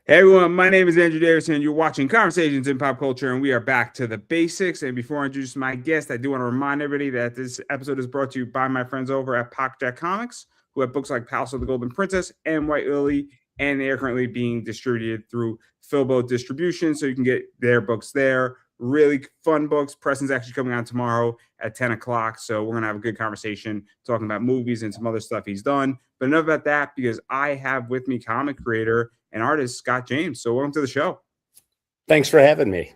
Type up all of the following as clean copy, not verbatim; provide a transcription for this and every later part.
Hey everyone, my name is Andrew Davison. You're watching Conversations in Pop Culture, and we are back to the basics. And before I introduce my guest, I do want to remind everybody that this episode is brought to you by my friends over at Pocket Jack Comics, who have books like Palace of the Golden Princess and White Lily, and they are currently being distributed through Filbo Distribution, so you can get their books there. Really fun books. Preston's actually coming out tomorrow at 10 o'clock, so we're going to have a good conversation talking about movies and some other stuff he's done. But enough about that, because I have with me comic creator and artist Scott James. So welcome to the show. Thanks for having me.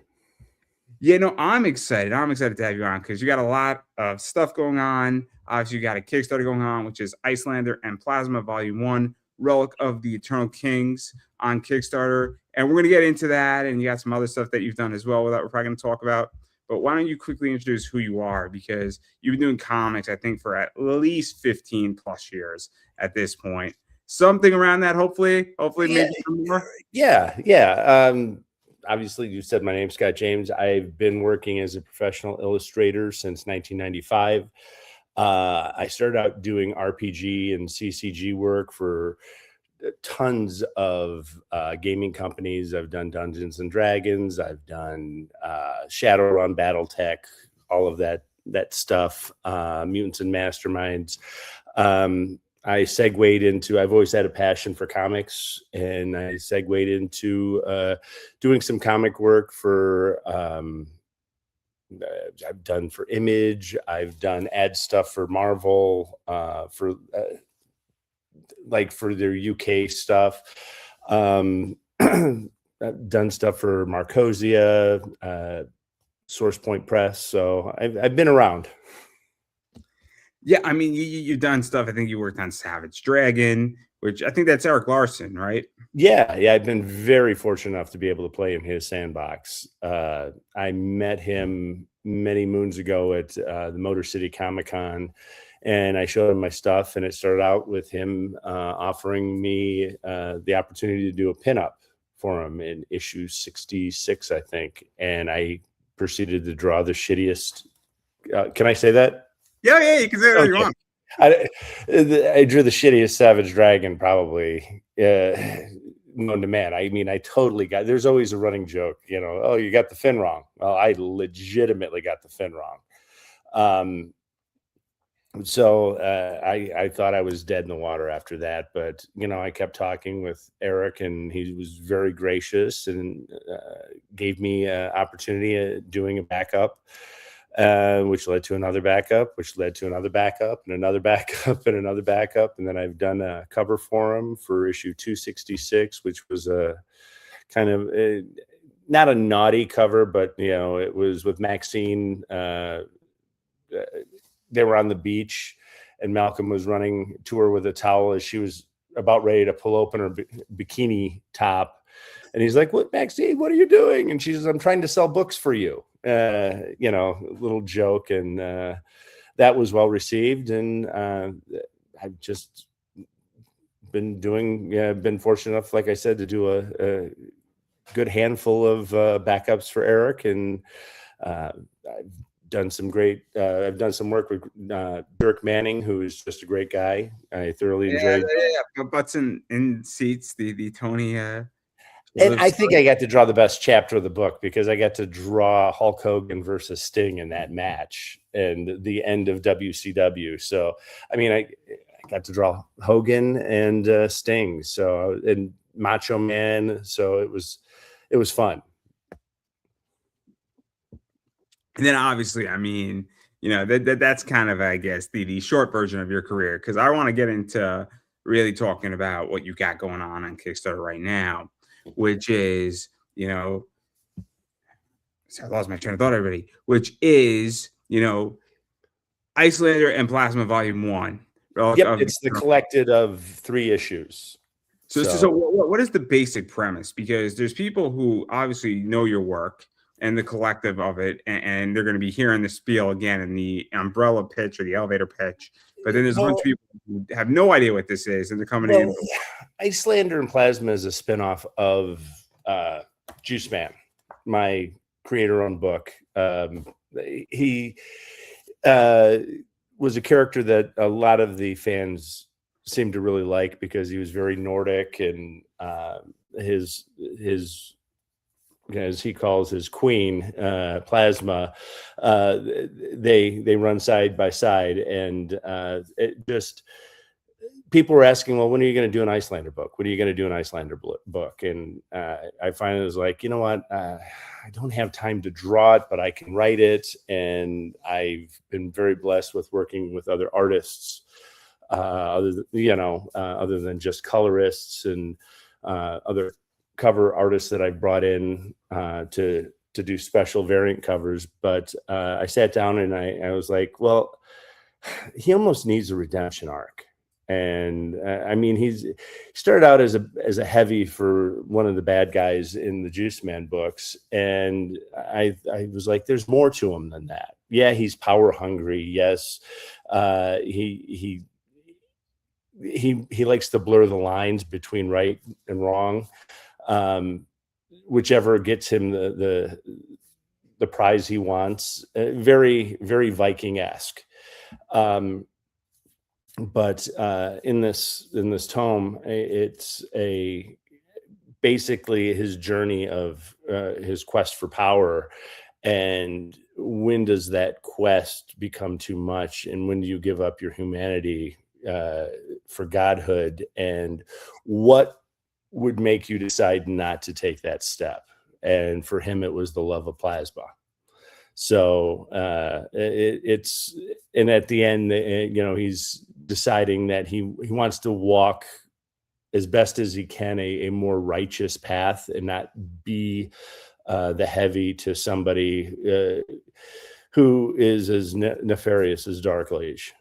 Yeah, no, I'm excited. I'm excited to have you on because you got a lot of stuff going on. Obviously, you got a Kickstarter going on, which is Icelander and Plasma Volume 1, Relic of the Eternal Kings on Kickstarter. And we're going to get into that. And you got some other stuff that you've done as well that we're probably going to talk about. But why don't you quickly introduce who you are? Because you've been doing comics, I think, for at least 15 plus years at this point. Something around that, hopefully maybe some more. Yeah. Obviously, you said my name's Scott James. I've been working as a professional illustrator since 1995. I started out doing RPG and CCG work for tons of gaming companies. I've done Dungeons and Dragons. I've done Shadowrun, BattleTech, all of that stuff, Mutants and Masterminds. I've always had a passion for comics, and I segued into doing some comic work for, I've done for Image, I've done ad stuff for Marvel, for their UK stuff. I've done stuff for Marcosia, Source Point Press. So I've been around. Yeah, I mean, you've done stuff. I think you worked on Savage Dragon, which I think that's Eric Larson, right? Yeah. I've been very fortunate enough to be able to play in his sandbox. I met him many moons ago at the Motor City Comic-Con, and I showed him my stuff, and it started out with him offering me the opportunity to do a pinup for him in issue 66, I think. And I proceeded to draw the shittiest. Can I say that? Yeah, you can say whatever you want. I drew the shittiest Savage Dragon probably known to man. I mean, I totally got. There's always a running joke, oh, you got the fin wrong. Well, I legitimately got the fin wrong. So I thought I was dead in the water after that, but I kept talking with Eric, and he was very gracious and gave me an opportunity of doing a backup. Which led to another backup, which led to another backup, and another backup, and another backup. And then I've done a cover for him for issue 266, which was a kind of not a naughty cover, but it was with Maxine. They were on the beach, and Malcolm was running to her with a towel as she was about ready to pull open her bikini top. And he's like, "What, Maxine? What are you doing?" And she says, "I'm trying to sell books for you." A little joke, and that was well received. And I've just been been fortunate enough, like I said, to do a good handful of backups for Eric. And I've done some work with Dirk Manning, who is just a great guy. I thoroughly enjoyed. Yeah. Butts in seats, the Tony. And I think I got to draw the best chapter of the book, because I got to draw Hulk Hogan versus Sting in that match and the end of WCW. So, I mean, I got to draw Hogan and Sting, and Macho Man. So it was fun. And then obviously, I mean, that's kind of, I guess, the short version of your career, because I want to get into really talking about what you got going on Kickstarter right now, which is, I lost my train of thought, everybody, which is, Icelander and Plasma Volume 1. Yep, it's the collected of 3 issues. So what is the basic premise? Because there's people who obviously know your work and the collective of it, and they're going to be hearing the spiel again in the umbrella pitch or the elevator pitch. But then there's a bunch of people who have no idea what this is, and they're coming in. Icelander and Plasma is a spinoff of Juice Man, my creator-owned book. He was a character that a lot of the fans seemed to really like because he was very Nordic, and his as he calls his queen, Plasma, they run side by side, and it just, people were asking, well, when are you going to do an Icelander book? When are you going to do an Icelander book? And I finally was like, you know what? I don't have time to draw it, but I can write it. And I've been very blessed with working with other artists, other than just colorists, and other cover artists that I brought in to do special variant covers. But I sat down and I was like, well, he almost needs a redemption arc. And I mean, he started out as a heavy for one of the bad guys in the Juice Man books, and I was like, there's more to him than that. Yeah, he's power hungry. Yes, he likes to blur the lines between right and wrong, whichever gets him the prize he wants. Very, very Viking-esque. But in this tome, it's basically his journey of his quest for power, and when does that quest become too much, and when do you give up your humanity for godhood, and what would make you decide not to take that step? And for him, it was the love of Plasma. So it's, and at the end, he's deciding that he wants to walk as best as he can a more righteous path, and not be the heavy to somebody who is as nefarious as Darkleage.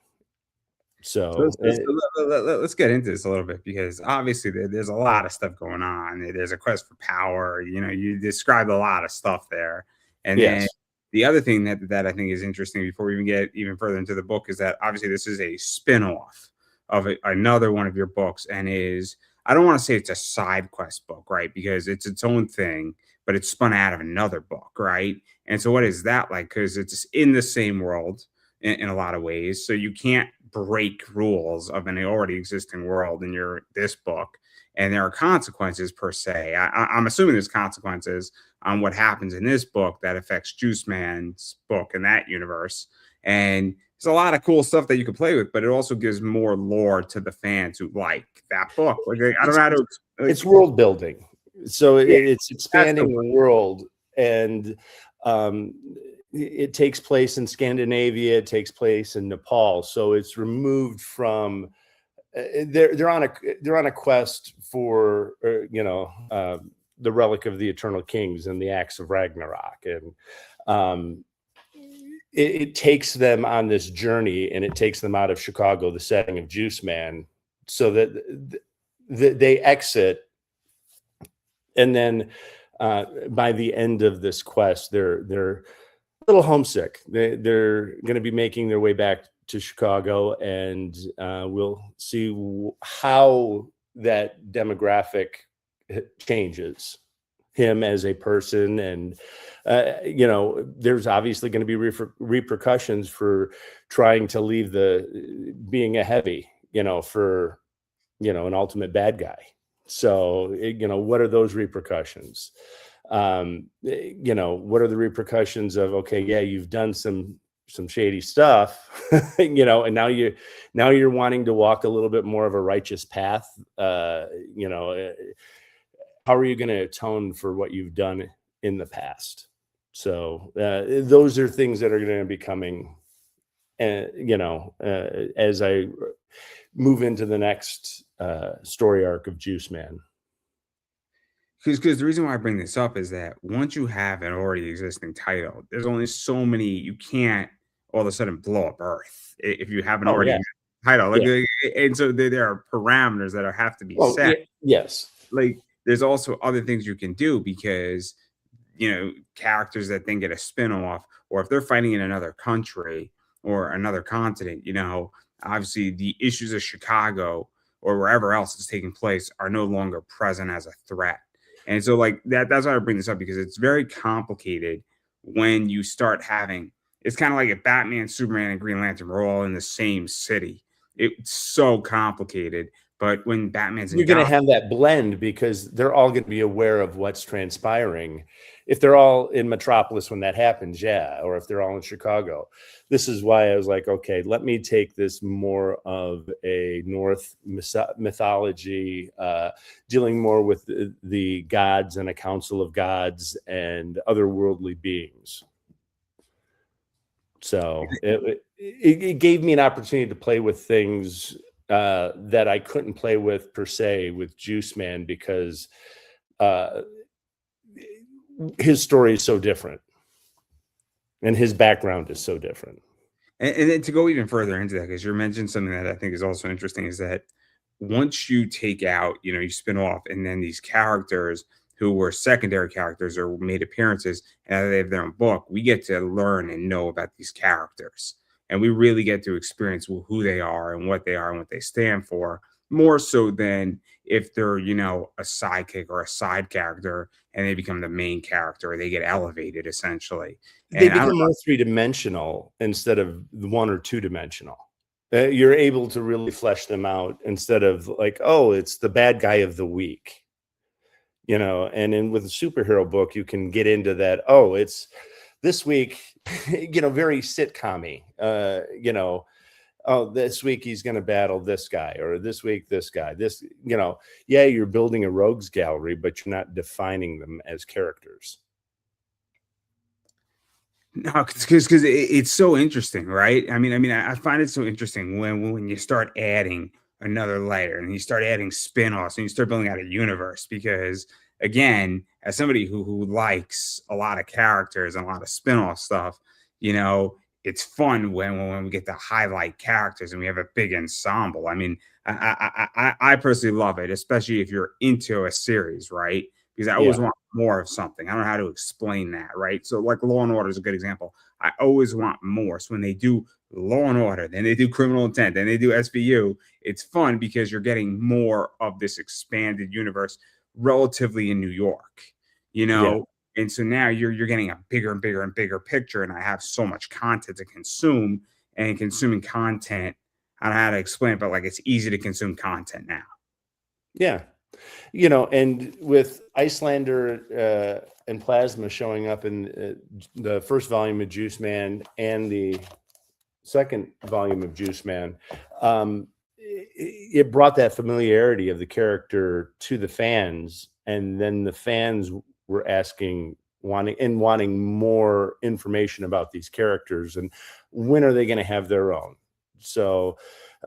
So let's get into this a little bit, because obviously there's a lot of stuff going on. There's a quest for power. You described a lot of stuff there, and yes. then the other thing that I think is interesting, before we even get even further into the book, is that obviously this is a spin-off of another one of your books, and I don't want to say it's a side quest book, right? Because it's its own thing, but it's spun out of another book, right? And so what is that like? Because it's in the same world in a lot of ways, so you can't break rules of an already existing world in this book, and there are consequences per se. I'm assuming there's consequences on what happens in this book that affects Juice Man's book in that universe. And there's a lot of cool stuff that you can play with, but it also gives more lore to the fans who like that book. Like, I don't know how to. It's world building, so it's expanding the world, and it takes place in Scandinavia. It takes place in Nepal, so it's removed from. They're on a quest for the relic of the Eternal Kings and the Axe of Ragnarok, and it takes them on this journey, and it takes them out of Chicago, the setting of Juice Man, so that they exit, and then by the end of this quest, they're a little homesick. They're going to be making their way back to Chicago, and we'll see how that demographic changes him as a person. And there's obviously going to be repercussions for trying to leave being a heavy, for an ultimate bad guy. So what are those repercussions? What are the repercussions of, okay, yeah, you've done some shady stuff, and now you're wanting to walk a little bit more of a righteous path. How are you going to atone for what you've done in the past? So those are things that are going to be coming, as I move into the next story arc of Juice Man. Because the reason why I bring this up is that once you have an already existing title, there's only so many. You can't all of a sudden blow up Earth if you have an already title. And so there are parameters that have to be set. Yes. Like, there's also other things you can do, because characters that then get a spin-off, or if they're fighting in another country or another continent, obviously the issues of Chicago or wherever else is taking place are no longer present as a threat. And so that's why I bring this up, because it's very complicated when you start having, it's kind of like if Batman, Superman, and Green Lantern were all in the same city. It's so complicated. But when Batman's in You're going to Gotham, have that blend because they're all going to be aware of what's transpiring. If they're all in Metropolis when that happens, yeah, or if they're all in Chicago. This is why I was like, okay, let me take this more of a North mythology, dealing more with the gods and a council of gods and otherworldly beings. So it gave me an opportunity to play with things that I couldn't play with per se with Juice Man because his story is so different and his background is so different. and then to go even further into that, because you mentioned something that I think is also interesting, is that once you take out, you spin off, and then these characters who were secondary characters or made appearances and they have their own book, we get to learn and know about these characters. And we really get to experience who they are and what they are and what they stand for, more so than if they're, a sidekick or a side character and they become the main character or they get elevated essentially. They And I become don't more three-dimensional instead of one or two-dimensional. You're able to really flesh them out instead of like, oh, it's the bad guy of the week. And in with a superhero book, you can get into that. Oh, it's this week, very sitcom-y. Oh, this week he's going to battle this guy, or this week this guy. Yeah, you're building a rogues gallery, but you're not defining them as characters. No, because it's so interesting, right? I find it so interesting when you start adding another layer and you start adding spin-offs and you start building out a universe. Because again, as somebody who likes a lot of characters and a lot of spin-off stuff, it's fun when we get to highlight characters and we have a big ensemble. I personally love it, especially if you're into a series, right? Because I always want more of something. I don't know how to explain that, right? So like Law and Order is a good example. I always want more. So when they do Law and Order, then they do Criminal Intent, then they do SVU, it's fun because you're getting more of this expanded universe relatively in New York, And so now you're getting a bigger and bigger and bigger picture, and I have so much content to consume, and consuming content, I don't know how to explain it, but like it's easy to consume content now. Yeah. And with Icelander and Plasma showing up in the first volume of Juice Man and the second volume of Juice Man, it brought that familiarity of the character to the fans. And then the fans were wanting more information about these characters and when are they going to have their own. So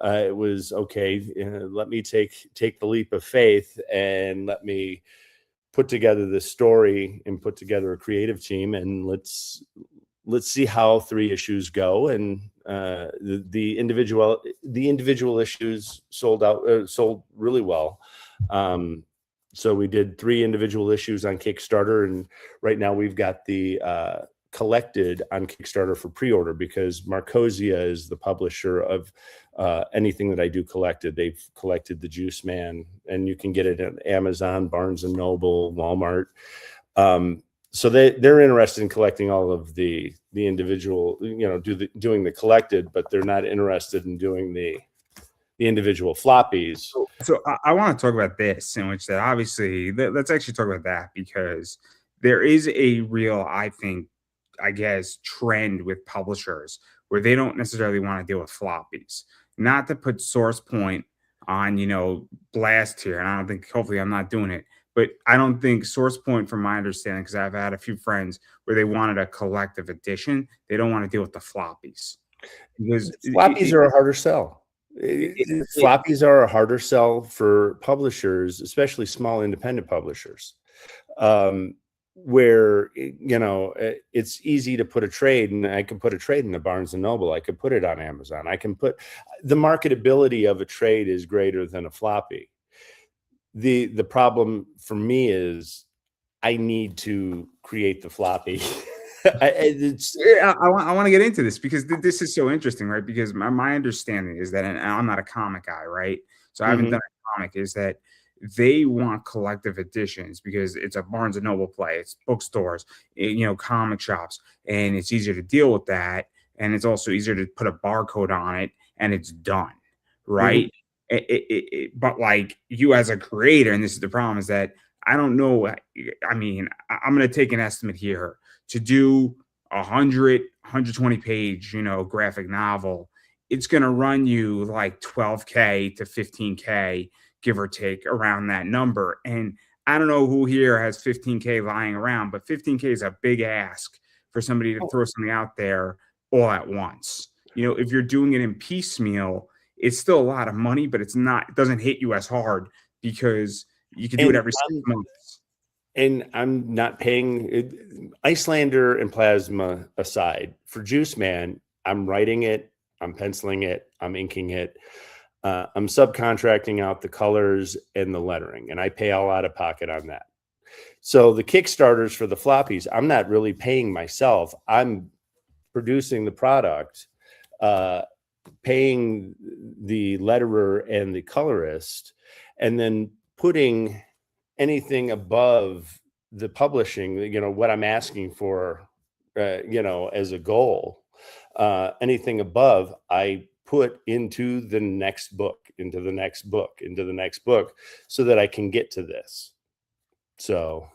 it was okay. Let me take the leap of faith and let me put together this story and put together a creative team, and let's see how 3 issues go. And the individual issues sold really well. So we did 3 individual issues on Kickstarter, and right now we've got the collected on Kickstarter for pre-order because Marcosia is the publisher of anything that I do collected. They've collected the Juice Man, and you can get it at Amazon, Barnes and Noble, Walmart. So they're interested in collecting all of the individual, doing the collected, but they're not interested in doing the individual floppies. So I want to talk about this, in which that obviously let's actually talk about that, because there is a real, I guess, trend with publishers where they don't necessarily want to deal with floppies. Not to put Source Point on, blast here, and I don't think, hopefully I'm not doing it, but I don't think Source Point, from my understanding, because I've had a few friends where they wanted a collective edition, they don't want to deal with the floppies. Because floppies are a harder sell. Floppies are a harder sell for publishers, especially small independent publishers, where it's easy to put a trade, and I can put a trade in the Barnes and Noble. I could put it on Amazon. I can put the marketability of a trade is greater than a floppy. The problem for me is I need to create the floppy. I want to get into this because this is so interesting, right? Because my understanding is that, and I'm not a comic guy, right? So I haven't done a comic, is that they want collective editions because it's a Barnes and Noble play, it's bookstores, comic shops, and it's easier to deal with that. And it's also easier to put a barcode on it and it's done, right? But like you as a creator, and this is the problem, is that I don't know. I mean, I'm going to take an estimate here to do 120 page, graphic novel. It's going to run you like 12K to 15K, give or take around that number. And I don't know who here has 15K lying around, but 15K is a big ask for somebody to throw something out there all at once. If you're doing it in piecemeal, it's still a lot of money, but it doesn't hit you as hard because you can do it every 6 months. And I'm not paying Icelander and Plasma aside. For Juice Man, I'm writing it, I'm penciling it, I'm inking it. I'm subcontracting out the colors and the lettering, and I pay all out of pocket on that. So the Kickstarters for the floppies, I'm not really paying myself. I'm producing the product, paying the letterer and the colorist, and then putting anything above the publishing, what I'm asking for, as a goal, anything above, I put into the next book, so that I can get to this. So,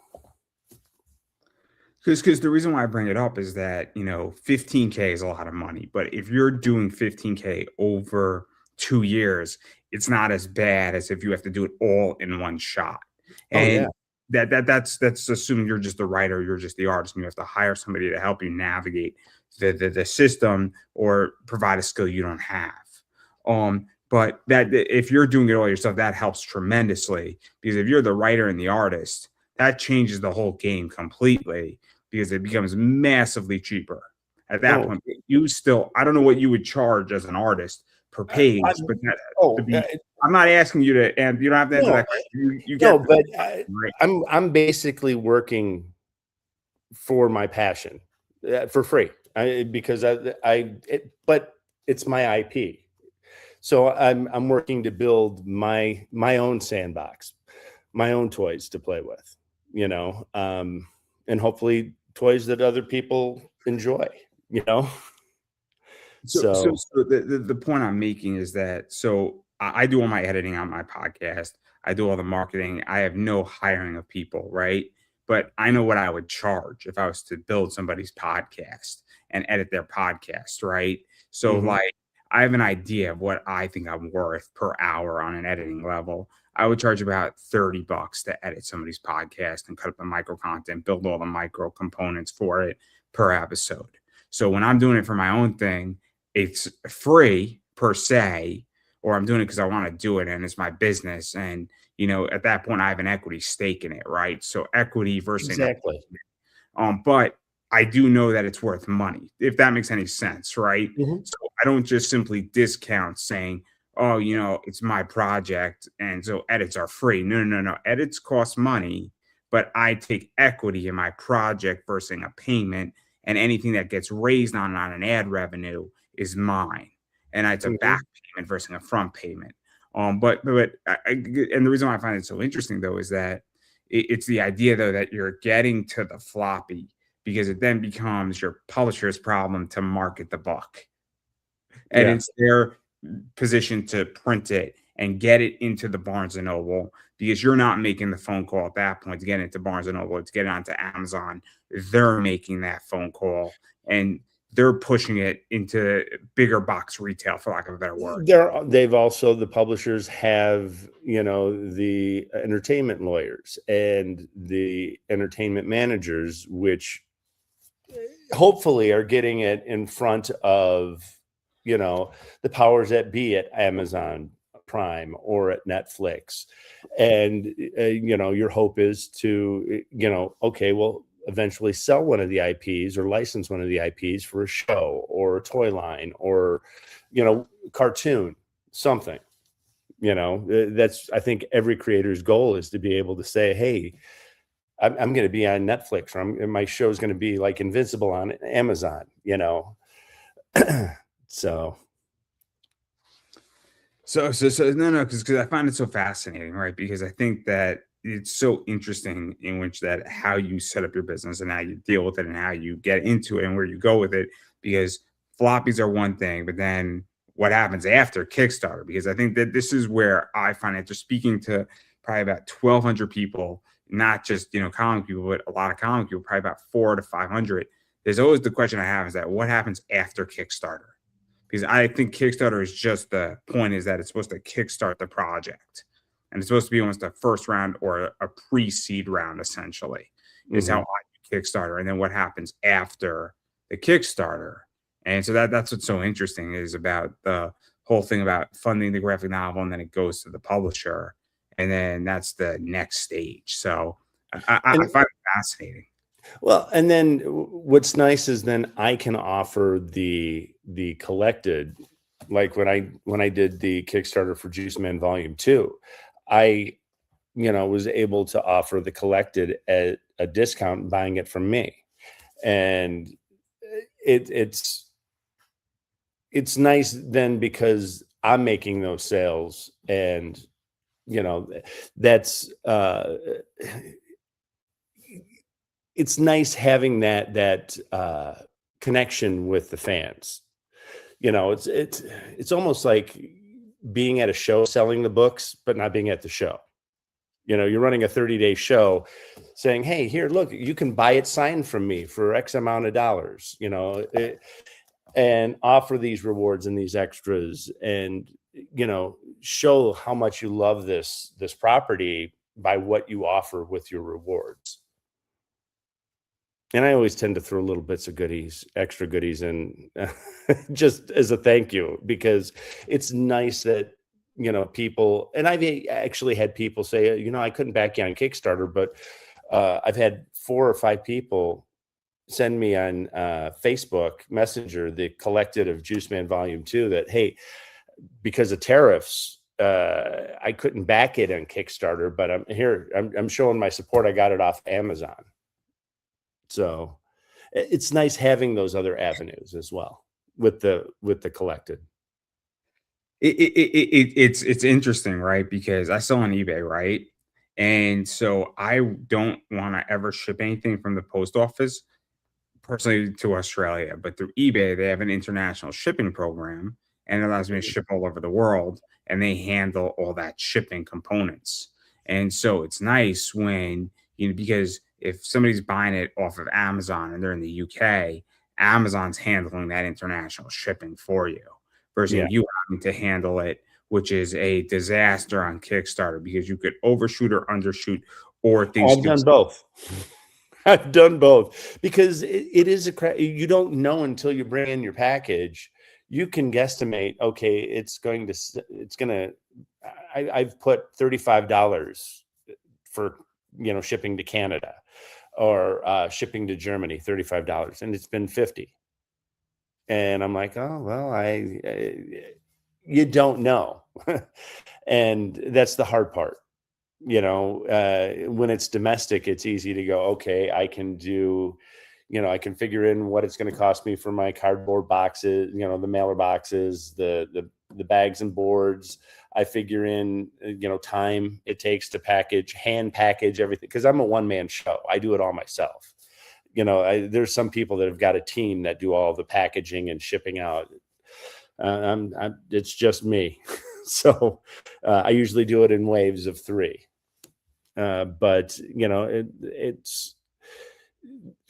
because the reason why I bring it up is that 15K is a lot of money, but if you're doing 15K over 2 years, it's not as bad as if you have to do it all in one shot. And that's assuming you're just the writer, you're just the artist, and you have to hire somebody to help you navigate the system or provide a skill you don't have. But that if you're doing it all yourself, that helps tremendously, because if you're the writer and the artist, that changes the whole game completely, because it becomes massively cheaper at that point. I don't know what you would charge as an artist per page, but I'm not asking you to, and you don't have to answer that question. I'm basically working for my passion for free, but it's my IP. So I'm working to build my own sandbox, my own toys to play with, and hopefully toys that other people enjoy, So the point I'm making is that, I do all my editing on my podcast. I do all the marketing. I have no hiring of people, right? But I know what I would charge if I was to build somebody's podcast and edit their podcast, right? So like, I have an idea of what I think I'm worth per hour on an editing level. I would charge about $30 to edit somebody's podcast and cut up the micro content, build all the micro components for it per episode. So when I'm doing it for my own thing, it's free per se, or I'm doing it because I want to do it and it's my business. And, at that point I have an equity stake in it, right? So equity versus exactly. But I do know that it's worth money, if that makes any sense, right? So I don't just simply discount saying, oh, it's my project, and so edits are free. No. Edits cost money, but I take equity in my project versus a payment, and anything that gets raised on an ad revenue is mine. And it's a back payment versus a front payment. And the reason why I find it so interesting, though, is that it's the idea, though, that you're getting to the floppy, because it then becomes your publisher's problem to market the book. And it's their position to print it and get it into the Barnes & Noble, because you're not making the phone call at that point to get into Barnes & Noble, to get it onto Amazon. They're making that phone call, and they're pushing it into bigger box retail, for lack of a better word. The publishers have, the entertainment lawyers and the entertainment managers, which hopefully are getting it in front of, the powers that be at Amazon Prime or at Netflix. And, your hope is to, eventually sell one of the IPs or license one of the IPs for a show or a toy line or, cartoon, something. That's, I think every creator's goal is to be able to say, hey, I'm going to be on Netflix, or my show is going to be like Invincible on Amazon, So no, because I find it so fascinating, right? Because I think that it's so interesting in which that how you set up your business and how you deal with it and how you get into it and where you go with it. Because floppies are one thing, but then what happens after Kickstarter, because I think that this is where I find, after speaking to probably about 1,200 people, not just, comic people, but a lot of comic people, probably about 400 to 500. There's always the question I have is that what happens after Kickstarter? Because I think Kickstarter is just, the point is that it's supposed to kickstart the project, and it's supposed to be almost a first round or a pre-seed round, essentially, is how I do Kickstarter. And then what happens after the Kickstarter? And so that's what's so interesting, is about the whole thing about funding the graphic novel, and then it goes to the publisher, and then that's the next stage. So I find it fascinating. Well, and then what's nice is then I can offer the collected, like when I did the Kickstarter for Juice Man Volume 2, I was able to offer the collected at a discount buying it from me. And it's nice then, because I'm making those sales, and that's it's nice having that connection with the fans. It's almost like being at a show selling the books, but not being at the show. You're running a 30-day show saying, hey, here, look, you can buy it signed from me for X amount of dollars, and offer these rewards and these extras, and, show how much you love this property by what you offer with your rewards. And I always tend to throw little bits of extra goodies in, just as a thank you, because it's nice that, people, and I've actually had people say, I couldn't back you on Kickstarter, but I've had 4 or 5 people send me on Facebook Messenger the collected of Juice Man Volume 2 that, hey, because of tariffs, I couldn't back it on Kickstarter, but I'm showing my support. I got it off Amazon. So it's nice having those other avenues as well with the collected. It's interesting, right? Because I sell on eBay, right? And so I don't want to ever ship anything from the post office personally to Australia, but through eBay, they have an international shipping program, and it allows me to ship all over the world, and they handle all that shipping components. And so it's nice when, because if somebody's buying it off of Amazon and they're in the UK, Amazon's handling that international shipping for you, versus you having to handle it, which is a disaster on Kickstarter, because you could overshoot or undershoot, or things. I've done both. I've done both, because it is you don't know until you bring in your package. You can guesstimate, okay, I've put $35 for, shipping to Canada, or shipping to Germany, $35, and it's been $50. And I'm like, oh, well, you don't know. And that's the hard part. When it's domestic, it's easy to go, okay, I can do, I can figure in what it's going to cost me for my cardboard boxes, the mailer boxes, the bags and boards. I figure in, time it takes to hand package everything, because I'm a one-man show. I do it all myself. There's some people that have got a team that do all the packaging and shipping out. It's just me. So I usually do it in waves of 3. But it's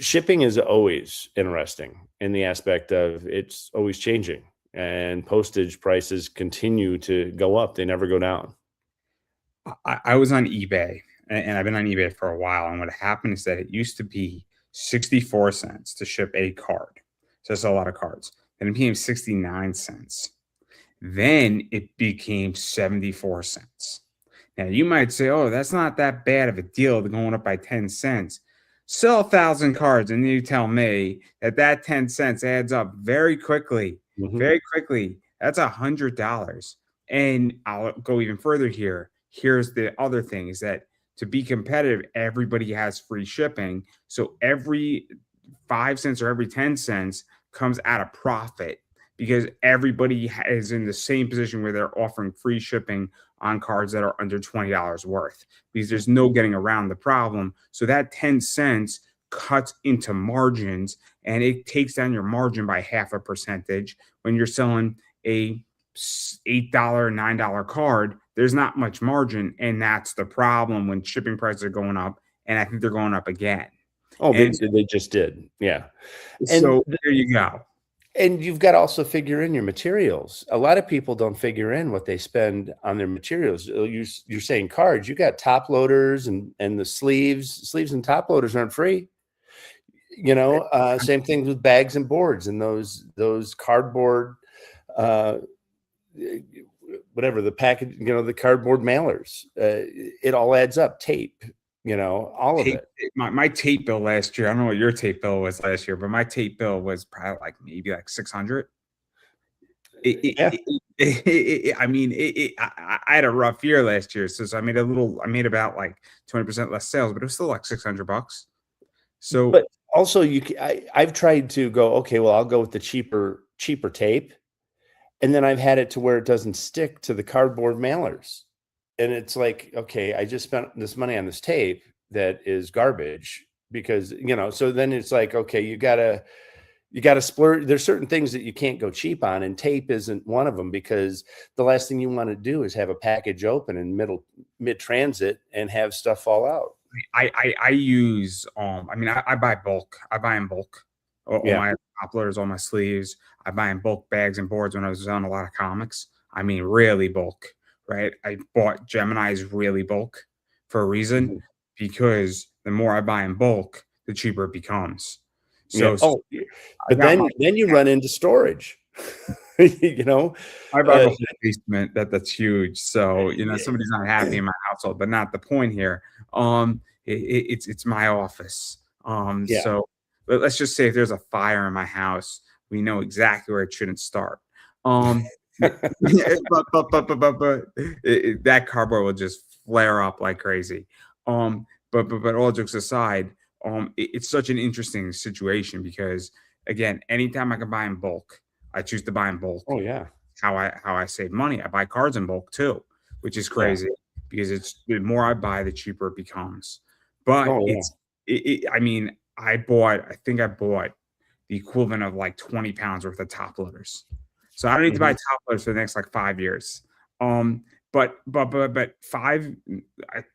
shipping is always interesting in the aspect of it's always changing, and postage prices continue to go up. They never go down. I was on eBay, and I've been on eBay for a while. And what happened is that it used to be 64 cents to ship a card. So that's a lot of cards. Then it became 69 cents. Then it became 74 cents. Now you might say, oh, that's not that bad of a deal, going up by 10 cents. Sell 1,000 cards, and you tell me that 10 cents adds up very quickly. Very quickly. That's $100. And I'll go even further here. Here's the other thing, is that to be competitive, everybody has free shipping. So every 5 cents or every 10 cents comes at a profit, because everybody is in the same position where they're offering free shipping on cards that are under $20 worth, because there's no getting around the problem. So that 10 cents cuts into margins, and it takes down your margin by 0.5% when you're selling a $8, $9 card, there's not much margin. And that's the problem when shipping prices are going up. And I think they're going up again. Oh, And they just did. Yeah. so there you go. And you've got to also figure in your materials. A lot of people don't figure in what they spend on their materials. You're saying cards, you got top loaders and the sleeves and top loaders aren't free. Same thing with bags and boards and those cardboard, whatever the package, the cardboard mailers. It all adds up. Tape, all of it. My tape bill last year, I don't know what your tape bill was last year, but my tape bill was probably maybe 600. I had a rough year last year, so I made about 20% less sales, but it was still $600. So, but also I've tried to go, okay, well, I'll go with the cheaper tape. And then I've had it to where it doesn't stick to the cardboard mailers. And it's like, okay, I just spent this money on this tape that is garbage because, so then it's like, okay, you gotta splurge. There's certain things that you can't go cheap on, and tape isn't one of them, because the last thing you want to do is have a package open in mid transit and have stuff fall out. I use, I buy bulk. I buy in bulk. All my top loaders, all my sleeves. I buy in bulk bags and boards when I was on a lot of comics. Really bulk, right? I bought Gemini's really bulk for a reason, because the more I buy in bulk, the cheaper it becomes. So, but then you run into storage. I have a whole basement that's huge. So somebody's not happy in my household, but not the point here. It's my office. So let's just say if there's a fire in my house, we know exactly where it shouldn't start. But that cardboard will just flare up like crazy. But all jokes aside, it's such an interesting situation because, again, anytime I can buy in bulk, I choose to buy in bulk. Oh yeah, how I save money. I buy cards in bulk too, which is crazy because it's the more I buy, the cheaper it becomes. But I think I bought the equivalent of 20 pounds worth of top loaders. So I don't need to buy top loaders for the next 5 years. But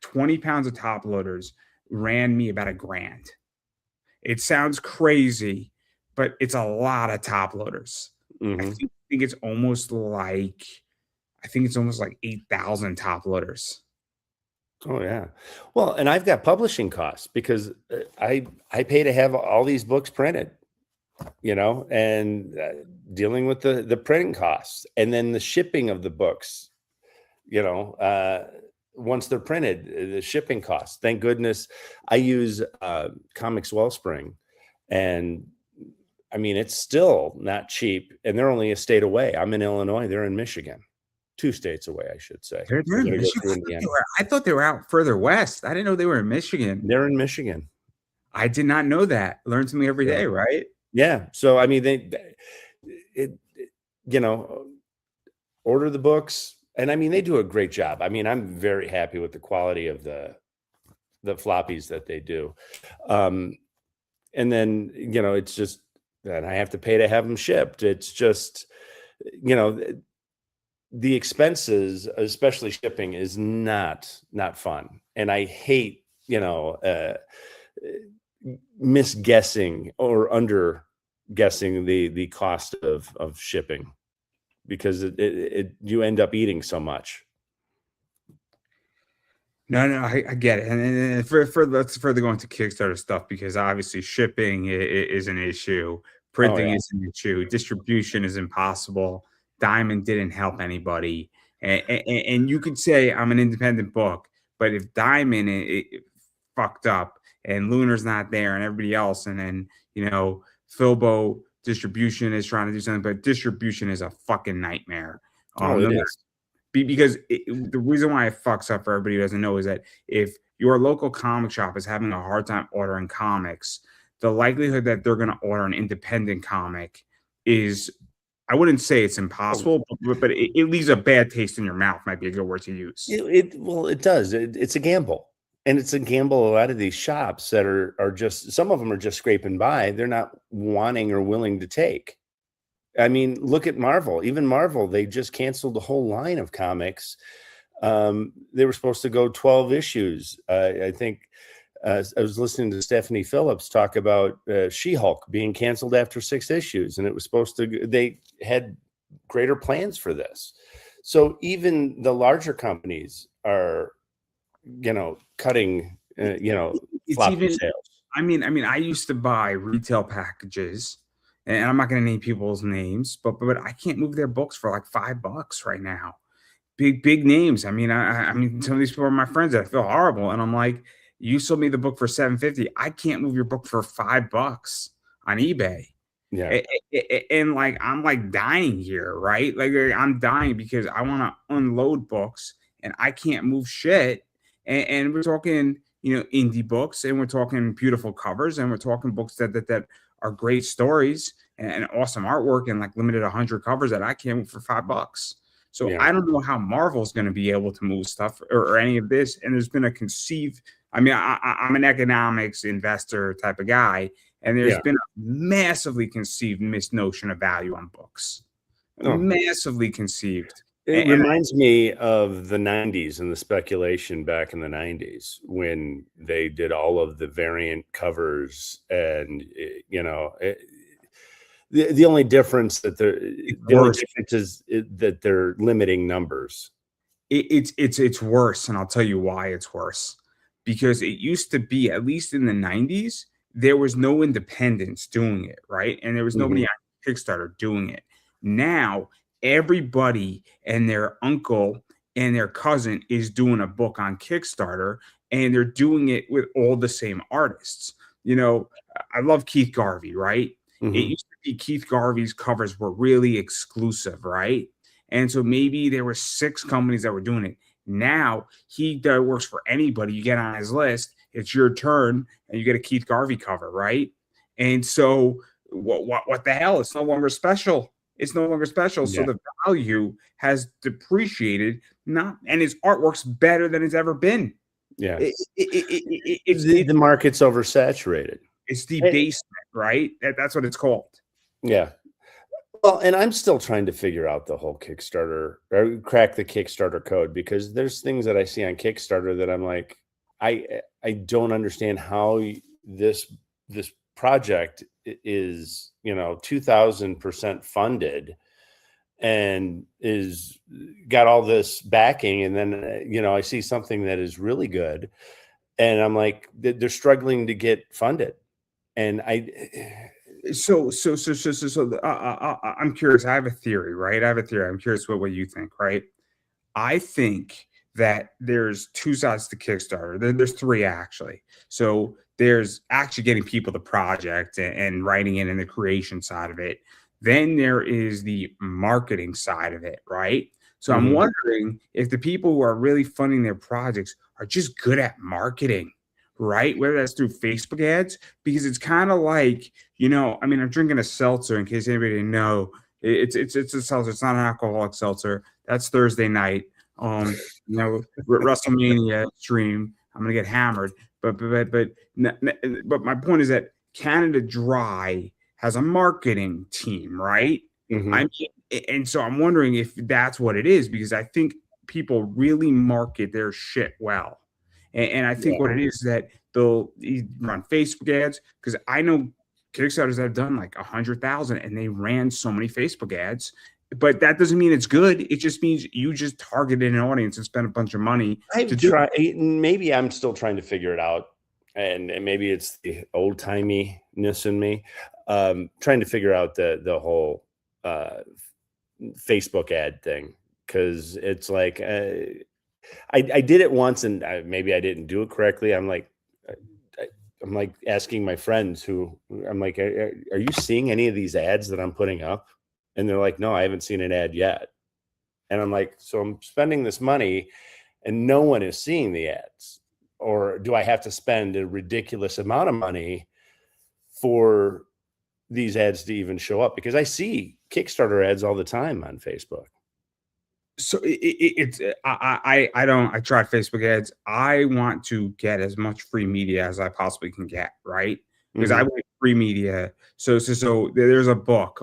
20 pounds of top loaders ran me about $1,000. It sounds crazy, but it's a lot of top loaders. I think it's almost like 8,000 top loaders. Oh yeah. Well, and I've got publishing costs because I pay to have all these books printed, and dealing with the printing costs and then the shipping of the books, once they're printed, the shipping costs. Thank goodness I use Comics Wellspring, and it's still not cheap, and they're only a state away. I'm in Illinois, they're in Michigan. 2 states away, I should say. They're in Michigan. I thought they were out further west. I didn't know they were in Michigan. They're in Michigan. I did not know that. Learn something every day, right? Yeah. So order the books, and they do a great job. I'm very happy with the quality of the floppies that they do. And then it's just that I have to pay to have them shipped. It's just the expenses, especially shipping, is not fun. And I hate, misguessing or under guessing the cost of shipping, because you end up eating so much. No, I get it. And let's further go into Kickstarter stuff, because obviously shipping is an issue. Printing is an issue. Distribution is impossible. Diamond didn't help anybody. And you could say I'm an independent book, but if Diamond it fucked up and Lunar's not there and everybody else, and then, Filbo distribution is trying to do something, but distribution is a fucking nightmare. It is. Because the reason why it fucks up for everybody who doesn't know is that if your local comic shop is having a hard time ordering comics, the likelihood that they're going to order an independent comic is, I wouldn't say it's impossible, but it leaves a bad taste in your mouth, might be a good word to use. It does. It's a gamble. And it's a gamble. A lot of these shops that are just, some of them are just scraping by. They're not wanting or willing to take. I mean, look at Marvel. Even Marvel, they just canceled the whole line of comics. They were supposed to go 12 issues. I think I was listening to Stephanie Phillips talk about She-Hulk being canceled after 6 issues, and it was supposed to. They had greater plans for this. So even the larger companies are, cutting, It's floppy even. sales. I mean, I used to buy retail packages, and I'm not going to name people's names, but I can't move their books for like $5 right now. Big names. I mean, some of these people are my friends. That I feel horrible, and I'm like, you sold me the book for $7.50. I can't move your book for $5 on eBay. Yeah. And like I'm like dying here, right? Like I'm dying because I want to unload books and I can't move shit. And we're talking, indie books, and we're talking beautiful covers, and we're talking books that are great stories and awesome artwork, and like limited 100 covers that I can't move for $5. So Yeah. I don't know how Marvel's going to be able to move stuff or any of this. And there's been a conceived. I mean, I'm an economics investor type of guy, and there's been a massively conceived misnotion of value on books. Massively conceived. It reminds me of the 90s and the speculation back in the 90s when they did all of the variant covers, and the only difference that is that they're limiting numbers. It's worse, and I'll tell you why it's worse. Because it used to be, at least in the 90s, there was no independents doing it, right? And there was nobody on Kickstarter doing it. Now, everybody and their uncle and their cousin is doing a book on Kickstarter, and they're doing it with all the same artists. I love Keith Garvey, right? It used to be Keith Garvey's covers were really exclusive, right? And so maybe there were 6 companies that were doing it. Now he works for anybody. You get on his list, it's your turn, and you get a Keith Garvey cover, right? And so what the hell? It's no longer special. It's no longer special. Yeah. So the value has depreciated, and his artwork's better than it's ever been. Yeah. The market's oversaturated. It's debasement, right? That's what it's called. Yeah. Well, and I'm still trying to figure out the whole Kickstarter, or crack the Kickstarter code, because there's things that I see on Kickstarter that I'm like, I don't understand how this project is, 2,000% funded and is got all this backing, and then I see something that is really good, and I'm like, they're struggling to get funded, and So I'm curious. I have a theory, right? I'm curious what you think, right? I think that there's 2 sides to Kickstarter. There's 3 actually. So there's actually getting people the project and writing it, and the creation side of it. Then there is the marketing side of it, right? So I'm wondering if the people who are really funding their projects are just good at marketing, right? Whether that's through Facebook ads, because it's kind of like, I'm drinking a seltzer, in case anybody didn't know. It's a seltzer. It's not an alcoholic seltzer. That's Thursday night. WrestleMania stream. I'm gonna get hammered. But my point is that Canada Dry has a marketing team, right? And so I'm wondering if that's what it is, because I think people really market their shit well. And I think what it is that they'll run Facebook ads, because I know Kickstarters that have done like 100,000 and they ran so many Facebook ads, but that doesn't mean it's good. It just means you just targeted an audience and spent a bunch of money. Maybe I'm still trying to figure it out, and maybe it's the old timey-ness in me, trying to figure out the whole Facebook ad thing, because it's like I did it once, and maybe I didn't do it correctly. I'm like asking my friends I'm like, are you seeing any of these ads that I'm putting up? And they're like, no, I haven't seen an ad yet. And I'm like, so I'm spending this money and no one is seeing the ads, or do I have to spend a ridiculous amount of money for these ads to even show up? Because I see Kickstarter ads all the time on Facebook. So I try Facebook ads. I want to get as much free media as I possibly can get, right? Because I want free media. So there's a book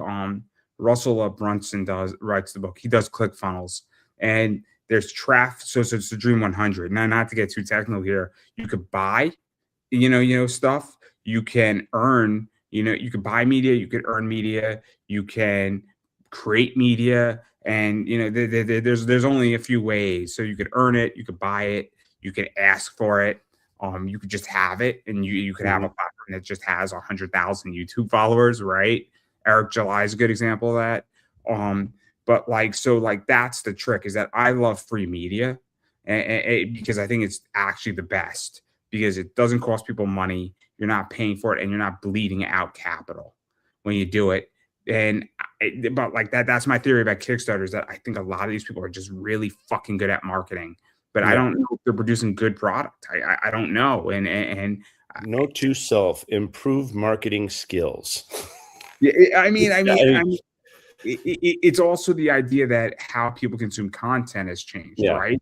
Russell Brunson writes the book. He does ClickFunnels, and there's traffic. So it's the Dream 100. Now, not to get too technical here, you could buy, stuff. You can earn, you can buy media, you could earn media, you can create media, and there's only a few ways. So you could earn it, you could buy it, you can ask for it. You could just have it, and you could have a platform that just has 100,000 YouTube followers, right? Eric July is a good example of that. But that's the trick, is that I love free media, and because I think it's actually the best, because it doesn't cost people money. You're not paying for it, and you're not bleeding out capital when you do it. That's my theory about Kickstarter, is that I think a lot of these people are just really fucking good at marketing, but I don't know if they're producing good product. I don't know. And note to self: improve marketing skills. Yeah, it's also the idea that how people consume content has changed, right?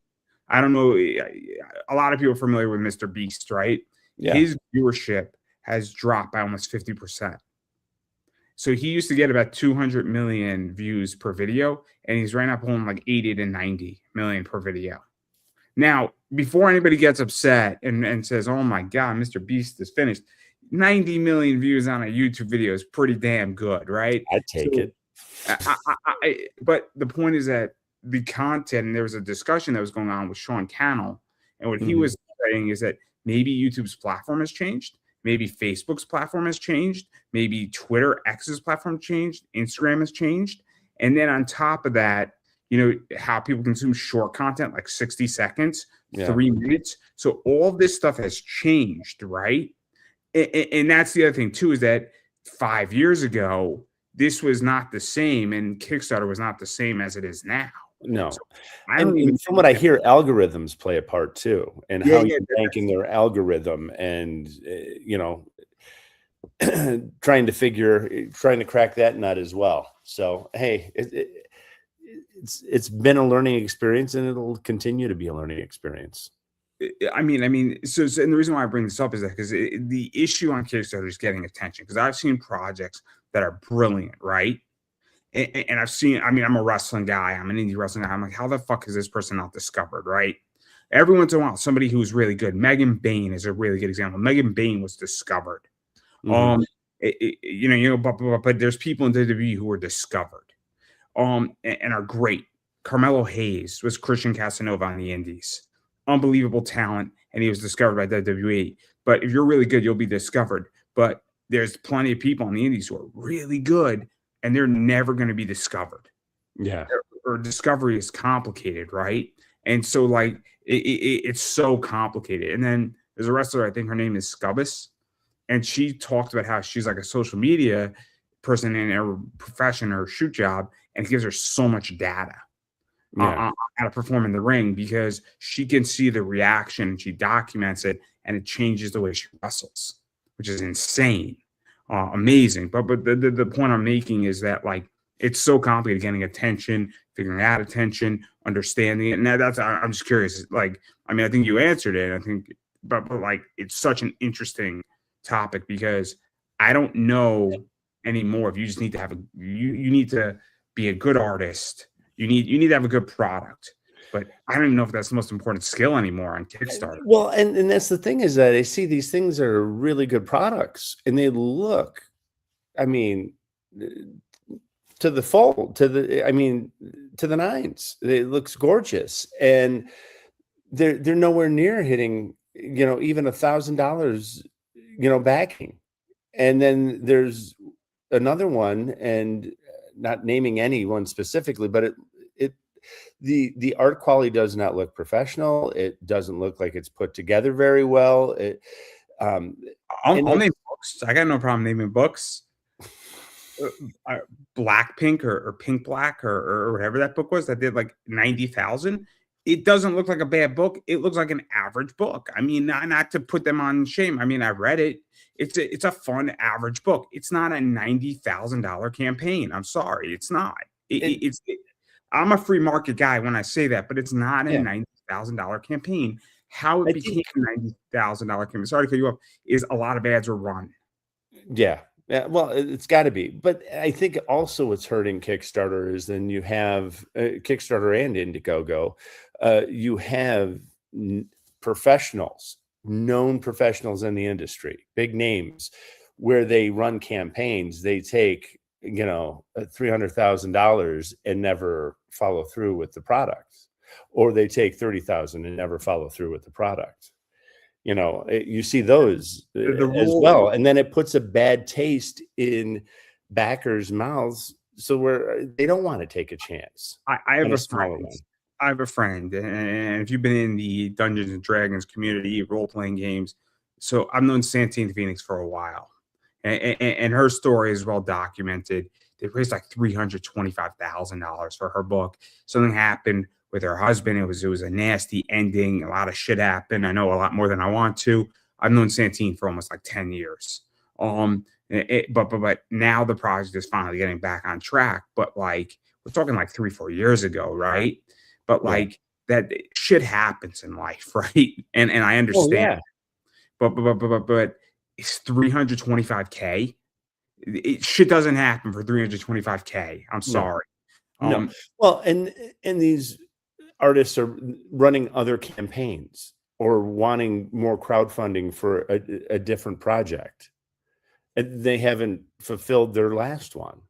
I don't know. A lot of people are familiar with Mr. Beast, right? Yeah. His viewership has dropped by almost 50%. So he used to get about 200 million views per video, and he's right now pulling like 80 to 90 million per video. Now, before anybody gets upset and says, oh my God, Mr. Beast is finished, 90 million views on a YouTube video is pretty damn good, right? I'd take it. But the point is that the content, and there was a discussion that was going on with Sean Cannell, and what he was saying is that maybe YouTube's platform has changed, maybe Facebook's platform has changed, maybe Twitter X's platform changed, Instagram has changed, and then on top of that, how people consume short content, like 60 seconds, 3 minutes. So all this stuff has changed, right? And that's the other thing too, is that 5 years ago, this was not the same, and Kickstarter was not the same as it is now. No. So and from what I hear, algorithms play a part too, and how you're ranking their algorithm, and trying to crack that nut as well. So hey, it's been a learning experience, and it'll continue to be a learning experience. So and the reason why I bring this up is that because the issue on Kickstarter is getting attention, because I've seen projects that are brilliant, right? And I've seen, I'm a wrestling guy, I'm an indie wrestling guy. I'm like, how the fuck is this person not discovered, right? Every once in a while, somebody who's really good. Megan Bain is a really good example. Megan Bain was discovered. But there's people in WWE who were discovered, and are great. Carmelo Hayes was Christian Casanova on the Indies. Unbelievable talent, and he was discovered by WWE. But if you're really good, you'll be discovered. But there's plenty of people on the Indies who are really good, and they're never going to be discovered. Yeah. Or discovery is complicated, right? And so it's so complicated. And then there's a wrestler, I think her name is Scubbus, and she talked about how she's like a social media person in her profession or shoot job, and it gives her so much data. How to perform in the ring, because she can see the reaction and she documents it, and it changes the way she wrestles, which is insane, amazing. But the point I'm making is that it's so complicated getting attention, figuring out attention, understanding it. And I'm just curious. I think you answered it. I think, but it's such an interesting topic, because I don't know anymore if you just need to have you need to be a good artist. You need to have a good product, but I don't even know if that's the most important skill anymore on Kickstarter. Well, and that's the thing, is that I see these things are really good products, and they look, to the nines. It looks gorgeous, and they're nowhere near hitting, even $1,000, backing. And then there's another one, and not naming anyone specifically, but the art quality does not look professional. It doesn't look like it's put together very well. I'll name books. I got no problem naming books. Blackpink or Pink Black or whatever that book was that did 90,000. It doesn't look like a bad book. It looks like an average book. Not to put them on shame. I read it. It's a fun average book. It's not a $90,000 campaign. I'm sorry, it's not. I'm a free market guy when I say that, but it's not a $90,000 campaign. How it became a $90,000 campaign, sorry to cut you off, is a lot of ads were run. Yeah, Yeah, well, it's got to be. But I think also what's hurting Kickstarter is then you have Kickstarter and Indiegogo. You have professionals, known professionals in the industry, big names, where they run campaigns. They take, $300,000 and never follow through with the product, or they take 30,000 and never follow through with the product. You see those as well, and then it puts a bad taste in backers' mouths, so where they don't want to take a chance. I have a friend. I have a friend, and if you've been in the Dungeons and Dragons community, role playing games, so I've known Santine Phoenix for a while, and her story is well documented. They raised like $325,000 for her book. Something happened with her husband. It was a nasty ending. A lot of shit happened. I know a lot more than I want to. I've known Santine for almost like 10 years. But now the project is finally getting back on track. But like we're talking like 3-4 years ago, right? But like that shit happens in life, right? And I understand. But it's $325K. Shit doesn't happen for $325K. I'm sorry. No. Well, and these artists are running other campaigns or wanting more crowdfunding for a different project. And they haven't fulfilled their last one.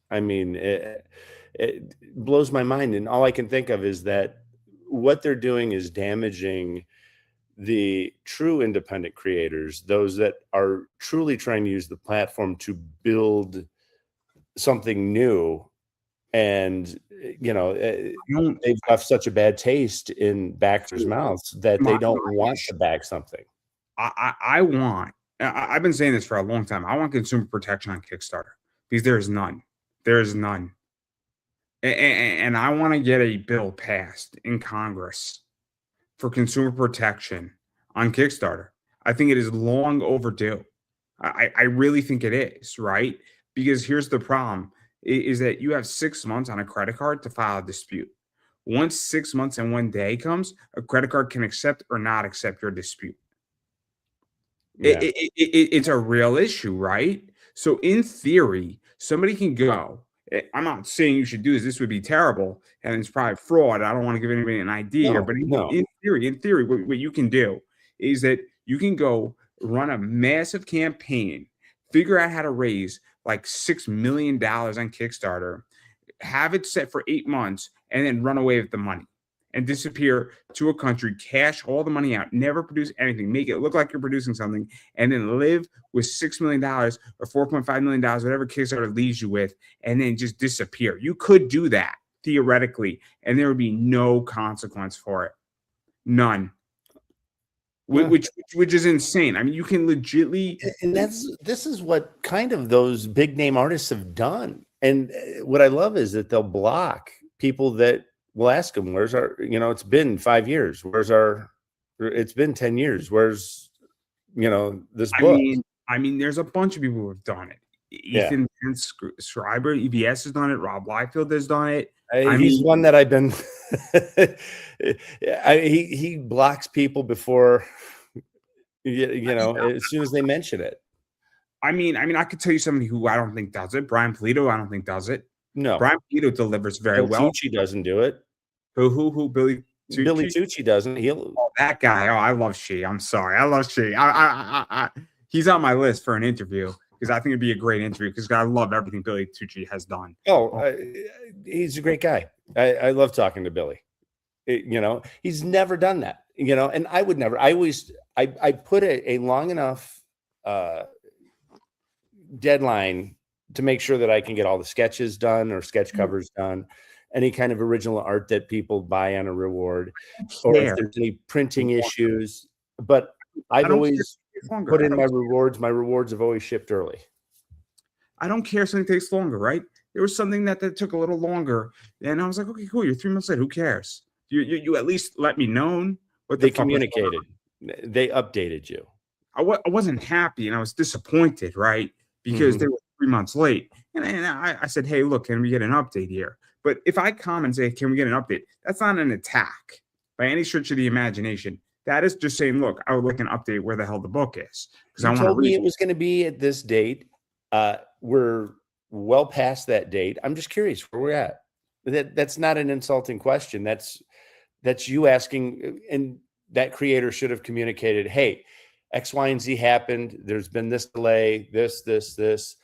I mean, it blows my mind. And all I can think of is that what they're doing is damaging the true independent creators, those that are truly trying to use the platform to build something new. And they've left such a bad taste in backers' mouths that they don't want to back something. I've been saying this for a long time. I want consumer protection on Kickstarter because there is none. There is none. And I want to get a bill passed in Congress for consumer protection on Kickstarter. I think it is long overdue. I really think it is, right? Because here's the problem. Is that you have 6 months on a credit card to file a dispute. Once 6 months and 1 day comes, a credit card can accept or not accept your dispute. Yeah. It's a real issue, right? So in theory, somebody can go. I'm not saying you should do this. This would be terrible, and it's probably fraud. I don't want to give anybody an idea here, but in theory, what you can do is that you can go run a massive campaign, figure out how to raise like $6 million on Kickstarter, have it set for 8 months, and then run away with the money and disappear to a country, cash all the money out, never produce anything, make it look like you're producing something, and then live with $6 million or $4.5 million, whatever Kickstarter leaves you with, and then just disappear. You could do that theoretically, and there would be no consequence for it. None. Which is insane. I mean, you can legitly, and this is what kind of those big name artists have done. And what I love is that they'll block people that will ask them, "Where's our? It's been 5 years. It's been 10 years. Where's this book?" I mean, there's a bunch of people who have done it. Ethan Schreiber, EBS has done it. Rob Liefeld has done it. He's one that I've been. He blocks people before, as soon as they mention it. I mean, I could tell you somebody who I don't think does it. Brian Polito, I don't think does it. No, Brian Polito delivers very well. Tucci doesn't do it. Who? Billy Tucci? Billy Tucci doesn't. That guy. Oh, I love She. I'm sorry. I love She. He's on my list for an interview because I think it'd be a great interview because I love everything Billy Tucci has done. He's a great guy. I love talking to Billy. He's never done that. And I would never. I put a long enough deadline to make sure that I can get all the sketches done or sketch covers done, any kind of original art that people buy on a reward, or if there's any printing issues. But I've always put in my rewards. My rewards have always shipped early. I don't care if something takes longer, right? There was something that took a little longer, and I was like, okay, cool. You're 3 months late. Who cares? You at least let me know what they communicated. They updated you. I wasn't happy, and I was disappointed, right? Because they were 3 months late. And I said, hey, look, can we get an update here? But if I comment and say, can we get an update? That's not an attack by any stretch of the imagination. That is just saying, look, I would like an update where the hell the book is. Because I told me it was going to be at this date, We're well past that date. I'm just curious where we're at. That's not an insulting question. That's you asking, and that creator should have communicated, hey, X, Y, and Z happened. There's been this delay, this.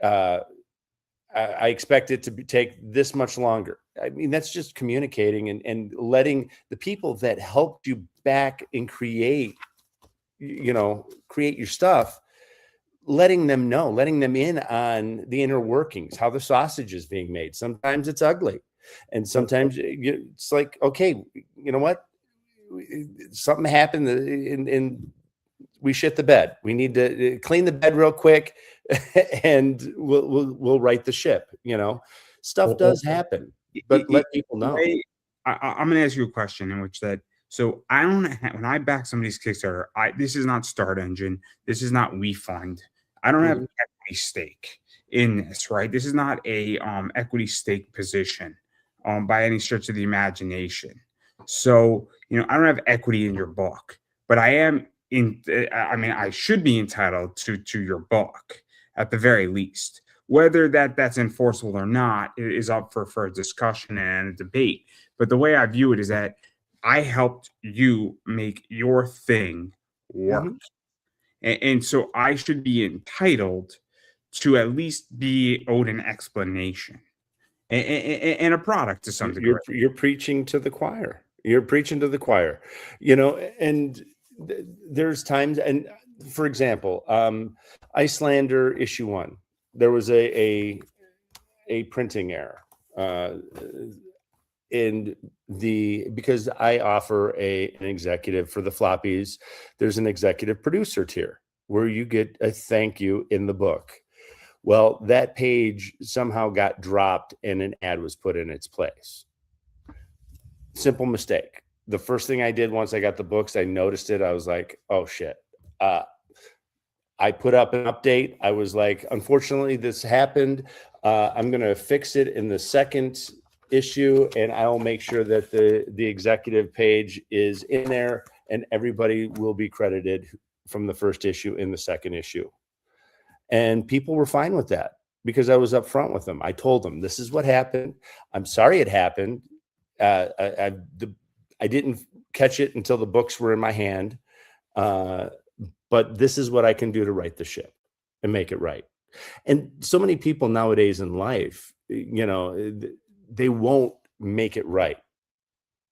I expect it to take this much longer. I mean, that's just communicating and letting the people that helped you back and create your stuff, letting them know, letting them in on the inner workings, how the sausage is being made. Sometimes it's ugly. And sometimes it's like, okay, you know what? Something happened and we shit the bed. We need to clean the bed real quick and we'll right the ship. Stuff does happen, but let people know. I'm going to ask you a question in which that, so I don't have, when I back somebody's Kickstarter, this is not Start Engine. This is not WeFund. I don't have equity stake in this, right? This is not a equity stake position by any stretch of the imagination. So, I don't have equity in your book, but I am I should be entitled to your book at the very least. Whether that's enforceable or not is up for a discussion and a debate. But the way I view it is that I helped you make your thing work. And so I should be entitled to at least be owed an explanation and a product to some degree. You're preaching to the choir. And there's times, and for example, Icelander issue 1, there was a printing error. Because I offer an executive for the floppies, there's an executive producer tier where you get a thank you in the book. Well, that page somehow got dropped and an ad was put in its place. Simple mistake. The first thing I did once I got the books, I noticed it. I was like, oh shit. I put up an update. I was like, unfortunately, this happened. I'm going to fix it in the second issue, and I'll make sure that the executive page is in there and everybody will be credited from the first issue in the second issue. And people were fine with that because I was upfront with them. I told them, this is what happened. I'm sorry it happened. I didn't catch it until the books were in my hand. But this is what I can do to right the ship and make it right. And so many people nowadays in life, they won't make it right,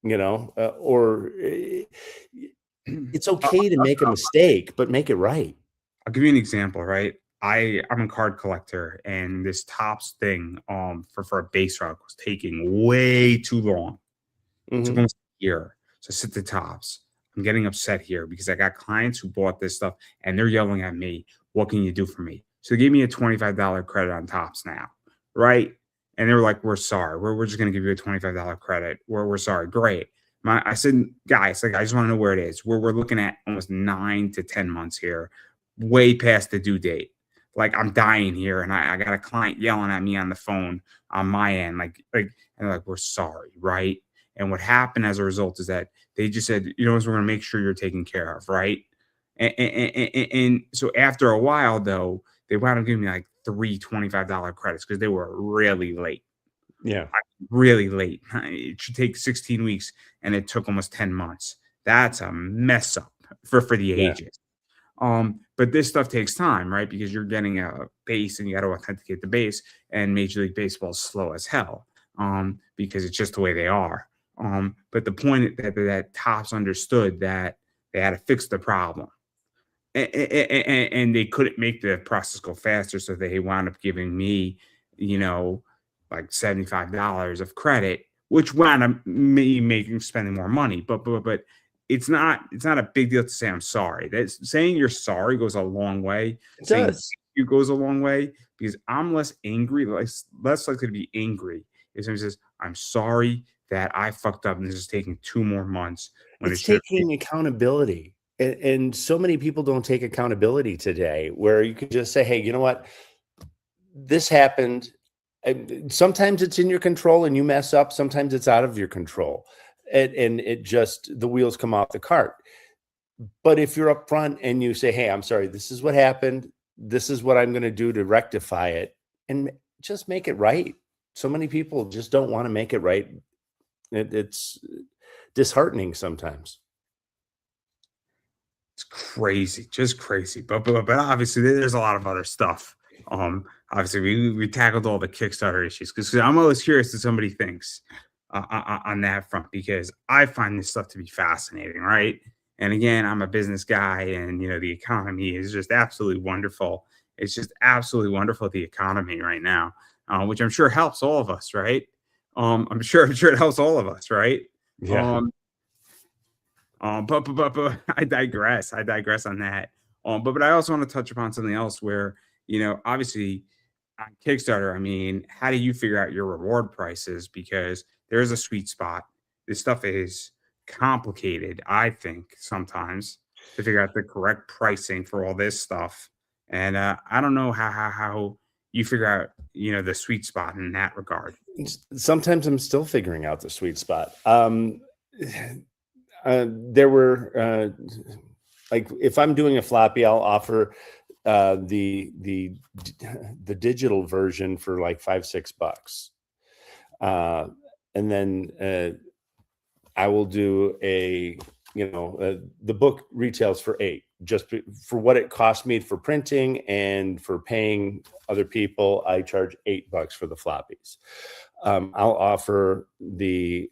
or it's okay to make a mistake, but make it right. I'll give you an example, right? I'm a card collector, and this Topps thing for a base rug was taking way too long. It took almost a year. So I sit the Topps. I'm getting upset here because I got clients who bought this stuff and they're yelling at me, what can you do for me? So they gave me a $25 credit on Topps now, right? And they were like, we're sorry. We're just going to give you a $25 credit. We're sorry. Great. I said, guys, I just want to know where it is. We're looking at almost 9 to 10 months here, way past the due date. Like, I'm dying here, and I got a client yelling at me on the phone on my end, and they're like, we're sorry, right? And what happened as a result is that they just said, we're going to make sure you're taken care of, right? And so after a while, though, they wound up giving me like 3 $25 credits because they were really late. Yeah. Really late. It should take 16 weeks, and it took almost 10 months. That's a mess up for the ages. But this stuff takes time, right? Because you're getting a base and you got to authenticate the base, and Major League Baseball is slow as hell because it's just the way they are. But the point that Topps understood that they had to fix the problem, and they couldn't make the process go faster, so they wound up giving me, like $75 of credit, which wound up me spending more money. But it's not a big deal to say I'm sorry. Saying you're sorry goes a long way. It saying does. it goes a long way because I'm less angry, less likely to be angry if somebody says, I'm sorry that I fucked up and this is taking 2 more months. When it's taking accountability. And so many people don't take accountability today, where you can just say, hey, you know what? This happened. And sometimes it's in your control and you mess up. Sometimes it's out of your control. And it just, the wheels come off the cart. But if you're upfront and you say, hey, I'm sorry, this is what happened. this is what I'm going to do to rectify it and just make it right. So many people just don't want to make it right. It's disheartening sometimes. It's crazy, just crazy. But obviously there's a lot of other stuff. Obviously we tackled all the Kickstarter issues because I'm always curious what somebody thinks on that front, because I find this stuff to be fascinating, right? And again, I'm a business guy, and the economy is just absolutely wonderful. It's just absolutely wonderful, the economy right now, which I'm sure helps all of us, right? I'm sure it helps all of us, right? Yeah. But I digress. I digress on that. But I also want to touch upon something else where, obviously on Kickstarter, I mean, how do you figure out your reward prices? Because there's a sweet spot. This stuff is complicated, I think, sometimes to figure out the correct pricing for all this stuff. And I don't know how you figure out, the sweet spot in that regard. Sometimes I'm still figuring out the sweet spot. There were like, if I'm doing a floppy, I'll offer the digital version for like $5-6. And then I will do the book retails for $8, just for what it cost me for printing and for paying other people. I charge $8 for the floppies. I'll offer the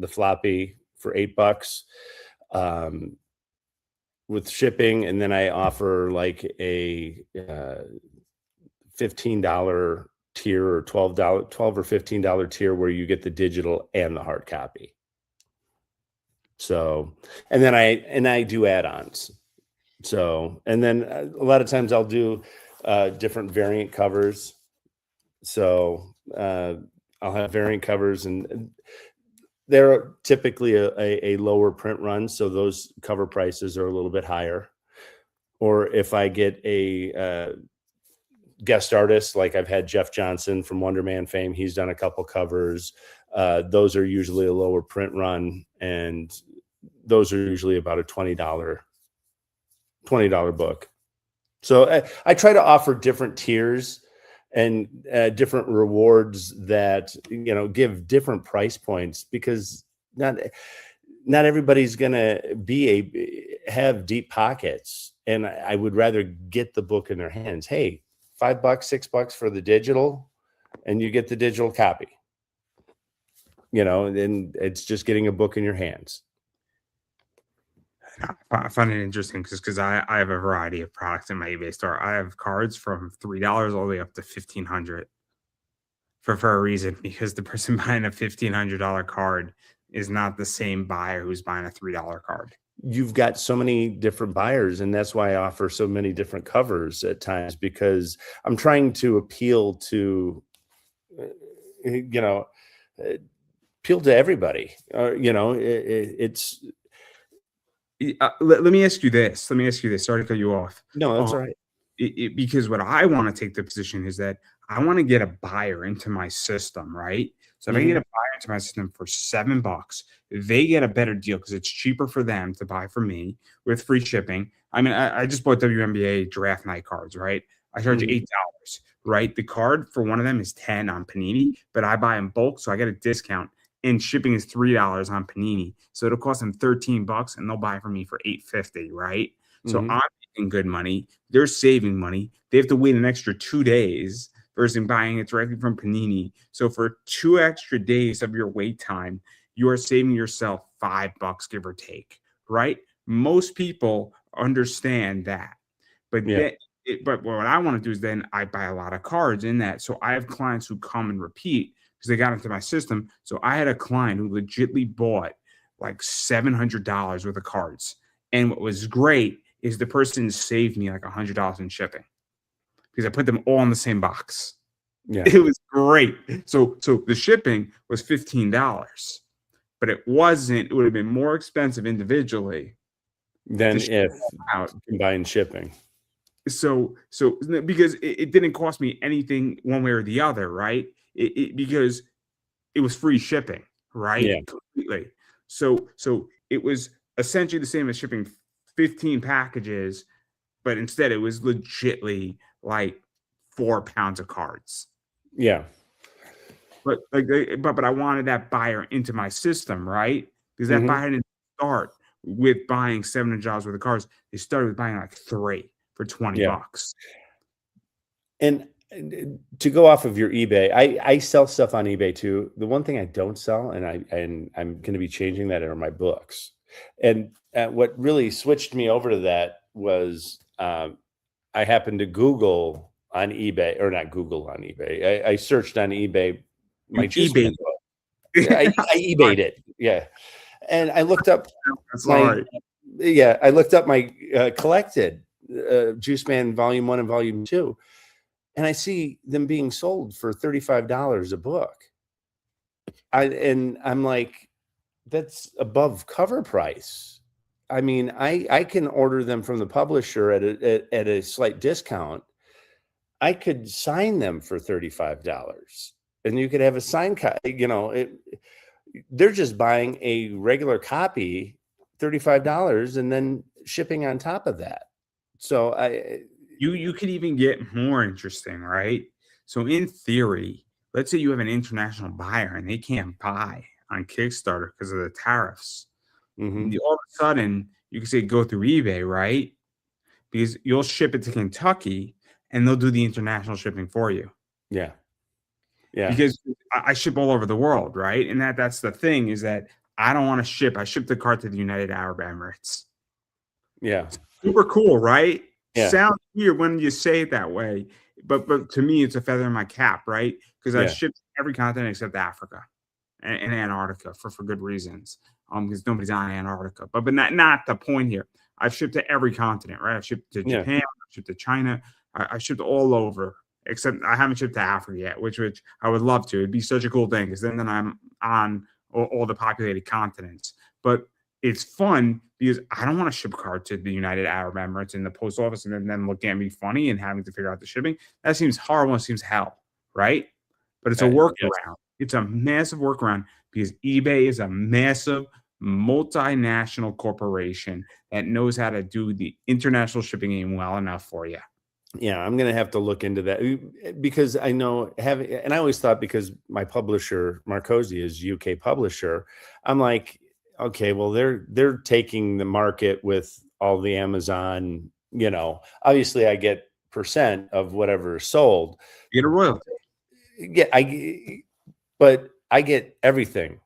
floppy for $8 with shipping, and then I offer like a $15 tier or $12 or $15 tier where you get the digital and the hard copy. So, and then I do add-ons. So, and then a lot of times I'll do different variant covers. So I'll have variant covers, and they're typically a lower print run, so those cover prices are a little bit higher. Or if I get a guest artist, like I've had Jeff Johnson from Wonder Man fame, he's done a couple covers. Those are usually a lower print run, and those are usually about a $20 book. So I try to offer different tiers and different rewards that give different price points, because not everybody's gonna have deep pockets, and I would rather get the book in their hands. Hey, $5, $6 for the digital, and you get the digital copy. And it's just getting a book in your hands. I find it interesting because I have a variety of products in my eBay store. I have cards from $3 all the way up to $1,500 for a reason, because the person buying a $1,500 card is not the same buyer who's buying a $3 card. You've got so many different buyers, and that's why I offer so many different covers at times, because I'm trying to appeal to everybody. It's let me ask you this. Sorry to cut you off. No, that's all right. Because what I want to take the position is that I want to get a buyer into my system, right? So if I get a buyer into my system for $7, they get a better deal because it's cheaper for them to buy from me with free shipping. I mean, I just bought WNBA draft night cards, right? I charge $8, right? The card for one of them is $10 on Panini, but I buy in bulk, so I get a discount. And shipping is $3 on Panini, so it'll cost them $13, and they'll buy from me for $8.50, right? So I'm making good money. They're saving money. They have to wait an extra 2 days versus buying it directly from Panini. So for 2 extra days of your wait time, you are saving yourself $5, give or take, right? Most people understand that, but but what I want to do is then I buy a lot of cards in that. So I have clients who come and repeat because they got into my system. So I had a client who legitimately bought like $700 worth of cards. And what was great is the person saved me like $100 in shipping because I put them all in the same box. Yeah. It was great. So the shipping was $15, but it would have been more expensive individually than if combined shipping. So because it didn't cost me anything one way or the other, right? Because it was free shipping, right? Yeah. Completely. So it was essentially the same as shipping 15 packages but instead it was legitly like 4 pounds of cards. Yeah. But but I wanted that buyer into my system, right? Because that Mhm. buyer didn't start with buying $700 worth of cards. They started with buying like 3 for 20 Yeah. bucks. And to go off of your eBay, I sell stuff on eBay too. The one thing I don't sell, and I'm going to be changing that, are my books. And what really switched me over to that was I happened to Google on eBay, or not Google on eBay. I searched on eBay my You Juice eBay. Man book. I eBayed it, yeah. And I looked up That's all my right. I looked up my collected Juice Man Volume 1 and Volume 2. And I see them being sold for $35 a book. And I'm like, that's above cover price. I mean, I can order them from the publisher at a slight discount. I could sign them for $35 and you could have a signed copy. You know, they're just buying a regular copy, $35, and then shipping on top of that. So You could even get more interesting, right? So in theory, let's say you have an international buyer and they can't buy on Kickstarter because of the tariffs. mhm, All of a sudden, you can say go through eBay, right? Because you'll ship it to Kentucky and they'll do the international shipping for you. yeah, yeah, Because I ship all over the world, right? And that's the thing is that I don't want to ship. I ship the card to the United Arab Emirates. yeah, Super cool, right? yeah, Sounds weird when you say it that way, but to me, it's a feather in my cap, right? Because I yeah, shipped every continent except Africa and Antarctica for good reasons. Because nobody's on Antarctica, but not the point here. I've shipped to every continent, right? I've shipped to yeah. Japan, I've shipped to China, I shipped all over, except I haven't shipped to Africa yet, which I would love to. It'd be such a cool thing because then I'm on all the populated continents. But it's fun because I don't want to ship a card to the United Arab Emirates in the post office and then them looking at me funny and having to figure out the shipping. That seems horrible. It seems hell, right? But it's a Yes. workaround. It's a massive workaround because eBay is a massive multinational corporation that knows how to do the international shipping game well enough for you. Yeah, I'm gonna have to look into that because I know having, and I always thought because my publisher Marcosi is UK publisher, I'm like, okay, well they're taking the market with all the Amazon, you know. Obviously, I get percent of whatever is sold. You get a royalty. Yeah, but I get everything,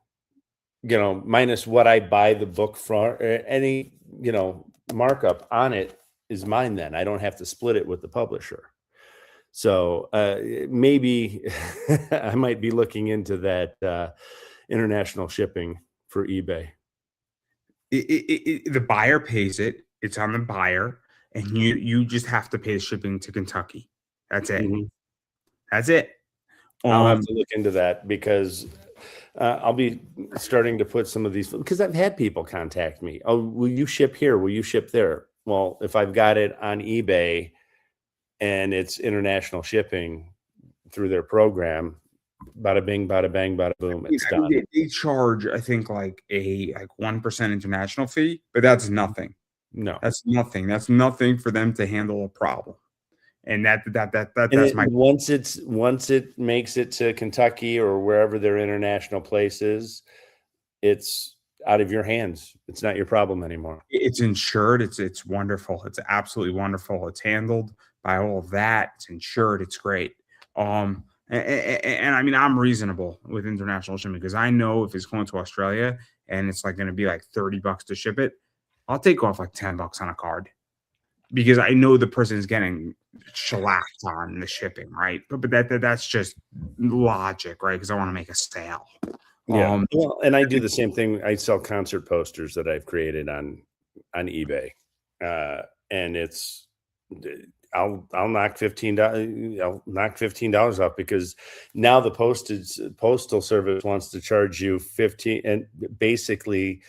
you know, minus what I buy the book for. Any, you know, markup on it is mine. Then I don't have to split it with the publisher. So maybe I might be looking into that international shipping for eBay. The buyer pays it. It's on the buyer, and you just have to pay the shipping to Kentucky. That's it. Mhm. That's it. I'll have Um, to look into that because I'll be starting to put some of these, because I've had people contact me. Oh, will you ship here? Will you ship there? Well, if I've got it on eBay and it's international shipping through their program, bada bing, bada bang, bada boom, it's I mean, done. they charge, I think, like a 1% international fee, but that's nothing. No. That's nothing. That's nothing for them to handle a problem. And And that's my once it makes it to Kentucky or wherever their international place is, it's out of your hands. It's not your problem anymore. it's insured. It's wonderful. It's absolutely wonderful. It's handled by all of that. It's insured. It's great. And I mean, I'm reasonable with international shipping because I know if it's going to Australia and it's like going to be like $30 to ship it, I'll take off like $10 on a card because I know the person is getting shellacked on the shipping, right? But that's just logic, right? Because I want to make a sale. Yeah. Well, and I do the same thing. I sell concert posters that I've created on eBay. And it's I'll knock $15 off because now the postal service wants to charge you 15 and basically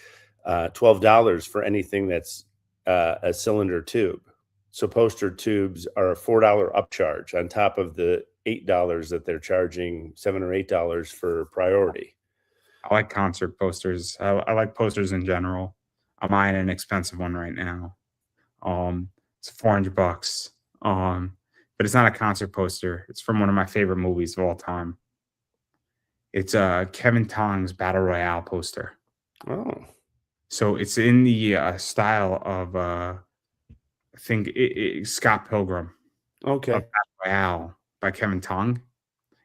$12 for anything that's a cylinder tube. So poster tubes are a $4 upcharge on top of the $8 that they're charging, $7 or $8 for priority. I like concert posters. I like posters in general. I'm buying an expensive one right now. It's $400. But it's not a concert poster. It's from one of my favorite movies of all time. It's Kevin Tong's Battle Royale poster. Oh, So it's in the style of I think Scott Pilgrim okay. of Battle Royale by Kevin Tong,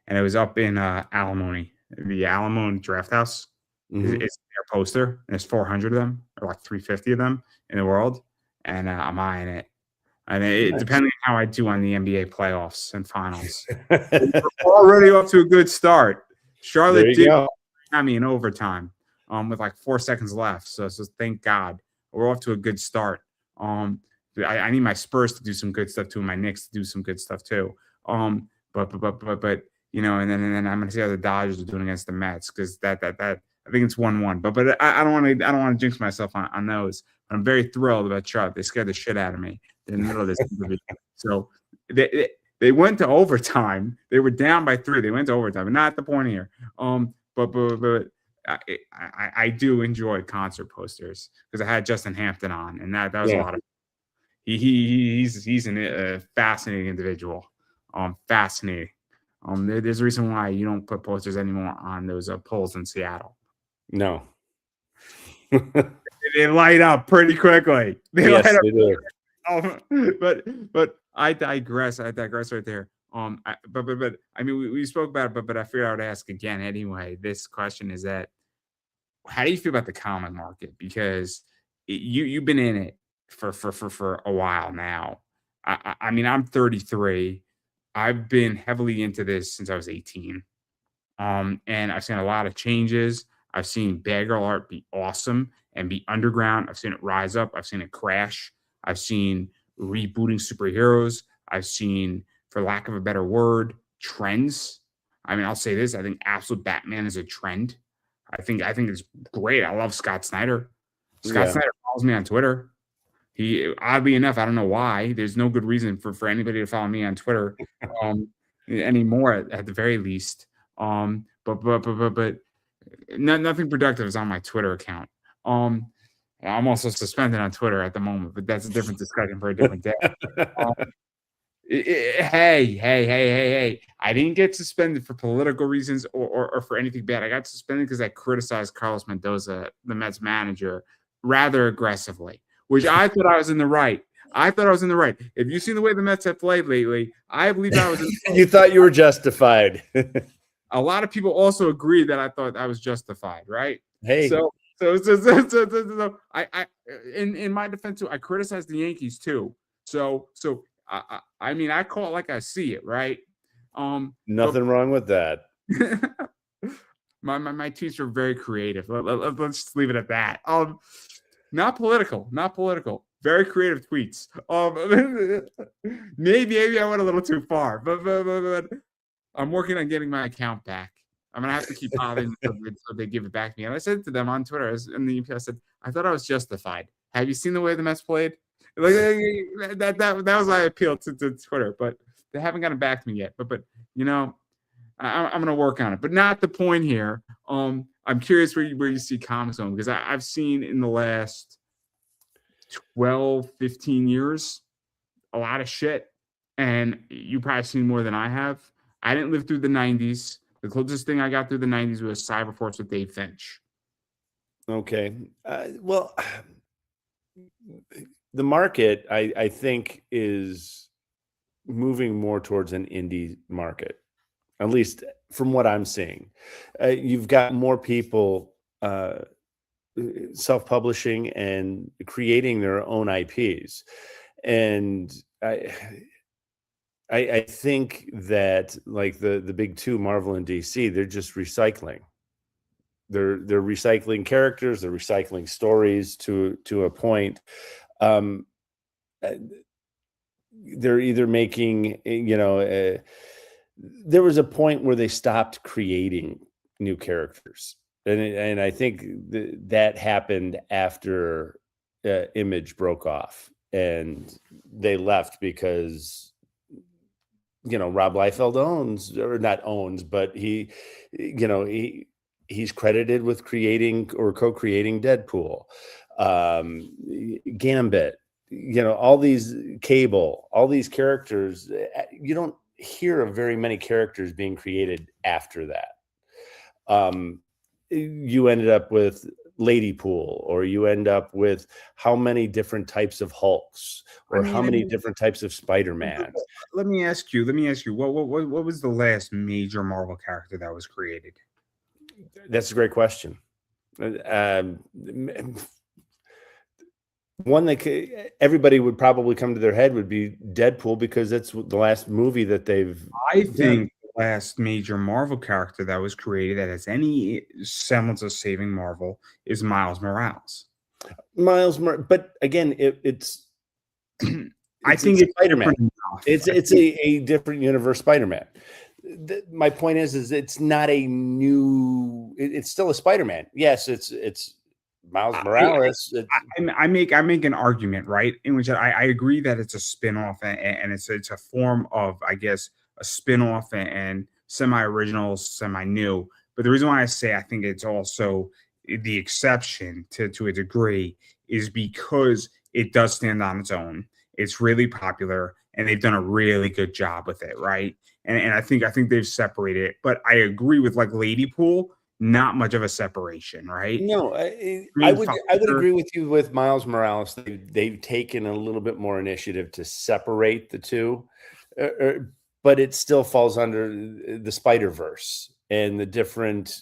and it was up in Alimony, the Alamo Draft House. Mhm. It's their poster, and there's 400 of them, or like 350 of them in the world, and I'm eyeing it. And Nice. depending on how I do on the NBA playoffs and finals, we're already off to a good start. There Charlotte you did go. have me in overtime, with like 4 seconds left. So thank God we're off to a good start. I need my Spurs to do some good stuff too, and my Knicks to do some good stuff too. But you know, and then I'm gonna see how the Dodgers are doing against the Mets, because that I think it's 1-1. But I don't want to jinx myself on those. But I'm very thrilled about Charlotte. They scared the shit out of me in the middle of this interview. So they went to overtime. They were down by 3. They went to overtime, but not at the point here. But I do enjoy concert posters, because I had Justin Hampton on, and that was a lot of. He's a fascinating individual. Fascinating. There's a reason why you don't put posters anymore on those poles in Seattle. No. They light up pretty quickly. Yes, they do. But I digress. I digress right there. But I mean, we spoke about it, but I figured I would ask again anyway. This question is that, how do you feel about the comic market? Because you've been in it for a while now. I mean, I'm 33. I've been heavily into this since I was 18. And I've seen a lot of changes. I've seen Bad Girl art be awesome and be underground. I've seen it rise up. I've seen it crash. I've seen rebooting superheroes. I've seen, for lack of a better word, trends. I mean, I'll say this: I think Absolute Batman is a trend. I think it's great. I love Scott Snyder. Scott Snyder follows me on Twitter. He, oddly enough, I don't know why. There's no good reason for anybody to follow me on Twitter anymore, at the very least. But nothing productive is on my Twitter account. I'm also suspended on Twitter at the moment, but that's a different discussion for a different day. Hey! I didn't get suspended for political reasons or for anything bad. I got suspended because I criticized Carlos Mendoza, the Mets manager, rather aggressively, which I thought I was in the right. If you've seen the way the Mets have played lately, I believe I was in the right. You thought you were justified. A lot of people also agree that I thought I was justified, right? Hey. So I in my defense too, I criticized the Yankees too. So I mean, I call it like I see it, right? Nothing wrong with that. my tweets are very creative. Let's just leave it at that. Not political. Very creative tweets. Maybe I went a little too far, but I'm working on getting my account back. I'm gonna have to keep bothering so they give it back to me. And I said to them on Twitter, in the EP, I said, I thought I was justified. Have you seen the way the Mets played? Like that was my appeal to Twitter, but they haven't gotten back to me yet. But you know, I'm gonna work on it. But not the point here. I'm curious where you see comics on, because I've seen in the last 12, 15 years a lot of shit, and you probably seen more than I have. I didn't live through the 90s. The closest thing I got through the 90s was Cyberforce with Dave Finch. Okay. Well, the market, I think, is moving more towards an indie market, at least from what I'm seeing. You've got more people self-publishing and creating their own IPs. And I think that, like the big two, Marvel and DC, they're just recycling. They're recycling characters, they're recycling stories to a point. They're either making, there was a point where they stopped creating new characters, and I think that happened after Image broke off, and they left because Rob Liefeld but he's credited with creating or co-creating Deadpool, Gambit. all these Cable, all these characters, you don't hear of very many characters being created after that. You ended up with Ladypool, or you end up with how many different types of Hulks, or how many different types of Spider-Man. Let me ask you, what was the last major Marvel character that was created? That's a great question. One that everybody would probably come to their head would be Deadpool, because that's the last movie that they've think the last major Marvel character that was created that has any semblance of saving Marvel is Miles Morales. But again, it's I think it's Spider-Man. It's a different universe Spider-Man. My point is it's not a new. It's still a Spider-Man. Yes, it's Miles Morales. I make an argument, right, in which I agree that it's a spin-off and it's a form of, I guess, a spin-off and semi-original, semi-new. But the reason why I say I think it's also the exception to a degree is because it does stand on its own. It's really popular, and they've done a really good job with it, right? And I think they've separated it. But I agree with like Ladypool. Not much of a separation, right? No, I would agree with you with Miles Morales. They've taken a little bit more initiative to separate the two, but it still falls under the Spider-Verse and the different.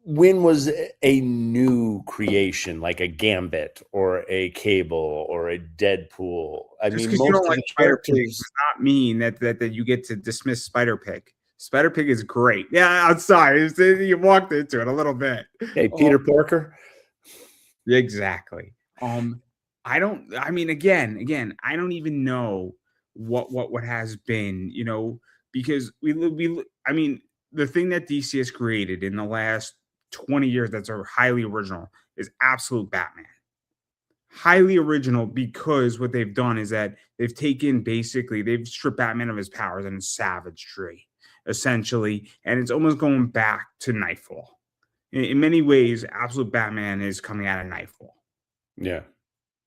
When was a new creation like a Gambit or a Cable or a Deadpool? I mean, most you don't of like the characters does not mean that you get to dismiss Spider-Pig. Spider-Pig is great. Yeah, I'm sorry. You walked into it a little bit. Hey, Peter Porker. Exactly. Again, I don't even know what has been, because the thing that DC has created in the last 20 years that's highly original is Absolute Batman. Highly original, because what they've done is that they've stripped Batman of his powers and his savagery, essentially, and it's almost going back to Nightfall. In many ways, Absolute Batman is coming out of Nightfall. Yeah.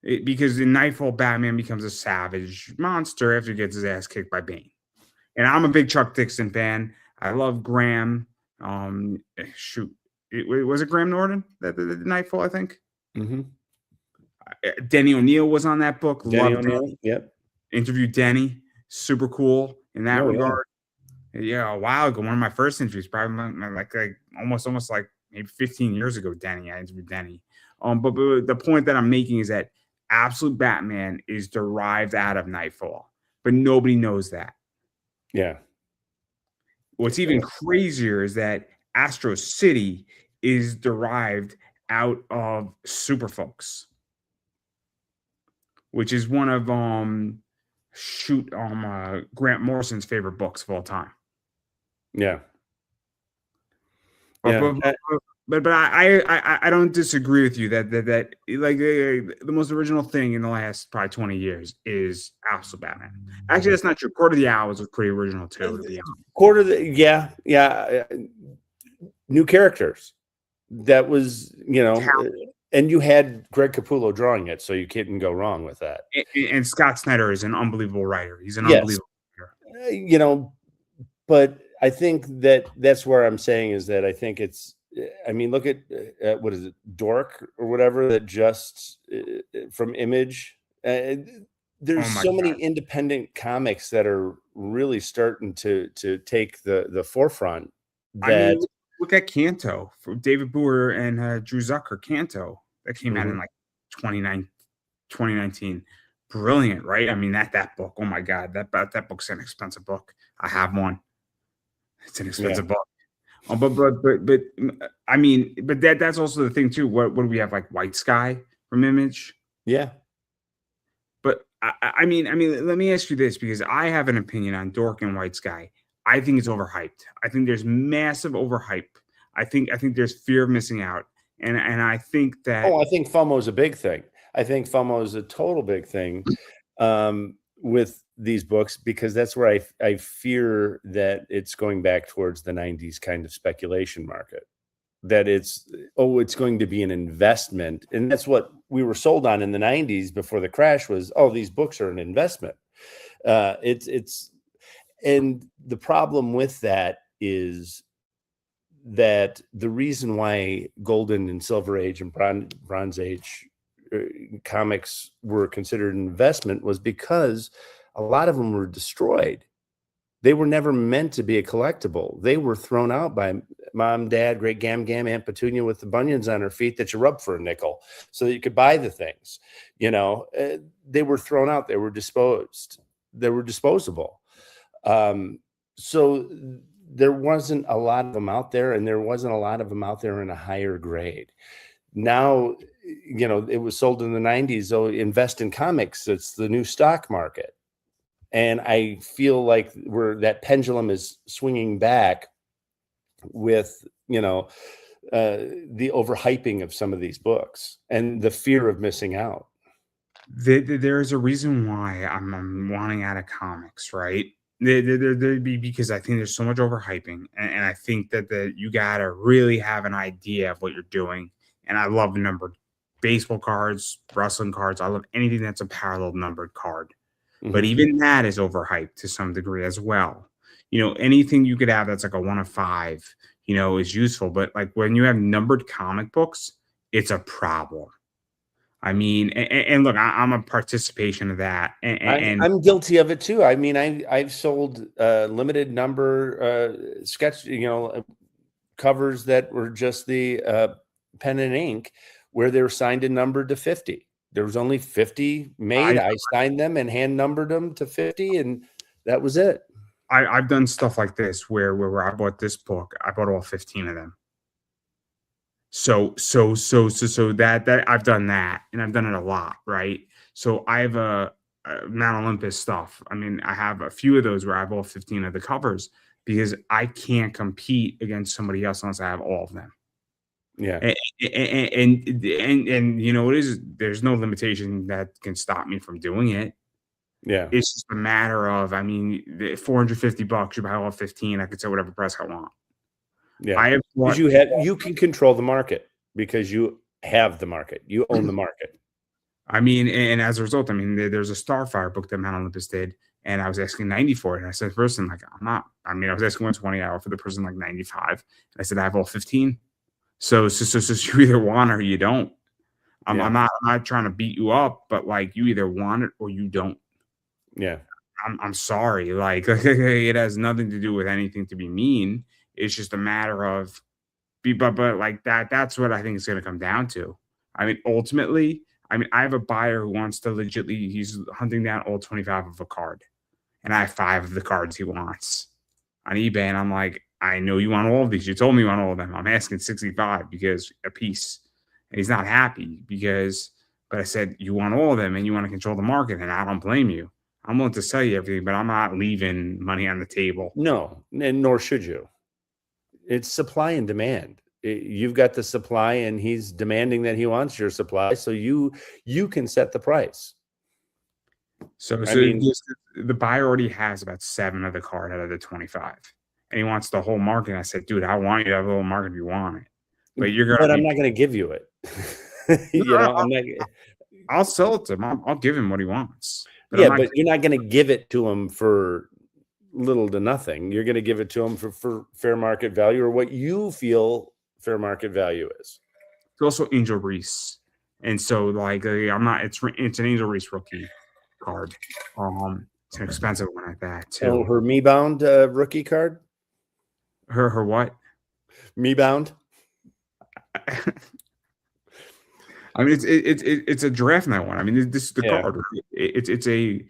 Because in Nightfall, Batman becomes a savage monster after he gets his ass kicked by Bane. And I'm a big Chuck Dixon fan. I love Graham. Was it Graham Norton that the Nightfall, I think? Mm-hmm. Denny O'Neil was on that book. Denny O'Neil, yep. Interviewed Denny. Super cool in that regard. Yeah, a while ago, one of my first interviews, probably like almost like maybe 15 years ago. I interviewed Denny. But the point that I'm making is that Absolute Batman is derived out of Nightfall, but nobody knows that. Yeah. What's even crazier is that Astro City is derived out of Super Folks, which is one of Grant Morrison's favorite books of all time. Yeah. But I don't disagree with you that like the most original thing in the last probably 20 years is Absolute Batman. Actually, that's not true. Court of the Owls was pretty original too, to be honest. New characters. That was, and you had Greg Capullo drawing it, so you couldn't go wrong with that. And Scott Snyder is an unbelievable writer. He's an unbelievable writer. But I think that's where I'm saying is that I think it's. I mean, look at what is it, Dork or whatever, that just from Image. There's so many independent comics that are really starting to take the forefront. Look at Kanto from David Boer and Drew Zucker. Kanto that came out in like 2019. Brilliant, right? I mean, that book. Oh my God, that book's an expensive book. I have one. It's an expensive book. But that's also the thing too. What do we have, like White Sky from Image? Yeah. But I mean, let me ask you this, because I have an opinion on Dork and White Sky. I think it's overhyped. I think there's massive overhype. I think there's fear of missing out, and I think that. I think FOMO is a big thing. I think FOMO is a total big thing with these books, because that's where I fear that it's going back towards the 90s kind of speculation market. that it's going to be an investment. And that's what we were sold on in the 90s before the crash was, these books are an investment. And the problem with that is that the reason why Golden and Silver Age and Bronze Age comics were considered an investment was because a lot of them were destroyed. They were never meant to be a collectible. They were thrown out by mom, dad, great Gam Gam, Aunt Petunia with the bunions on her feet that you rub for a nickel so that you could buy the things. They were thrown out. They were disposed. They were disposable. So there wasn't a lot of them out there, and there wasn't a lot of them out there in a higher grade. Now, it was sold in the 90s. So invest in comics. It's the new stock market. And I feel like that pendulum is swinging back with, the overhyping of some of these books and the fear of missing out. There's a reason why I'm wanting out of comics, right? Because I think there's so much overhyping, and I think that you gotta really have an idea of what you're doing. And I love numbered baseball cards, wrestling cards. I love anything that's a parallel numbered card. But even that is overhyped to some degree as well. Anything you could have that's like a 1 of 5, is useful. But like when you have numbered comic books, it's a problem. I mean, and look, I'm a participation of that. And I'm guilty of it too. I mean, I've sold limited number sketch, covers that were just the pen and ink where they were signed and numbered to 50. There was only 50 made. I signed them and hand numbered them to 50, and that was it. I've done stuff like this where I bought this book. I bought all 15 of them. So that I've done that, and I've done it a lot, right? So I have a Mount Olympus stuff. I mean, I have a few of those where I have all 15 of the covers because I can't compete against somebody else unless I have all of them. Yeah. And it is, there's no limitation that can stop me from doing it. Yeah. It's just a matter of, I mean, $450, you buy all 15, I could sell whatever price I want. Yeah. You can control the market because you have the market. You own the market. I mean, and as a result, I mean, there's a Starfire book that Mount Olympus did, and I was asking 90 for it. And I said, person, like, I'm not, I mean, I was asking 120 hour for the person, like 95. And I said, I have all 15. So you either want or you don't. I'm not trying to beat you up, but like you either want it or you don't. Yeah. I'm sorry. Like it has nothing to do with anything to be mean. It's just a matter of but like that's what I think it's gonna come down to. I mean, ultimately, I have a buyer who wants to he's hunting down all 25 of a card. And I have 5 of the cards he wants on eBay. And I'm like, I know you want all of these. You told me you want all of them. I'm asking 65 because a piece. And he's not happy but I said, you want all of them and you want to control the market. And I don't blame you. I'm willing to sell you everything, but I'm not leaving money on the table. No, and nor should you. It's supply and demand. You've got the supply and he's demanding that he wants your supply. So you can set the price. So the buyer already has about 7 of the card out of the 25. And he wants the whole market. I said, dude, I want you to have a little market if you want it. But I'm not going to give you it. I'll sell it to him. I'll give him what he wants. But you're not going to give it to him for little to nothing. You're going to give it to him for fair market value or what you feel fair market value is. It's also Angel Reese. And so like it's an Angel Reese rookie card. It's an expensive one at that too. Oh, her Me Bound rookie card? Her what? Me Bound? I mean, it's a draft night one. I mean, this is the card. It's a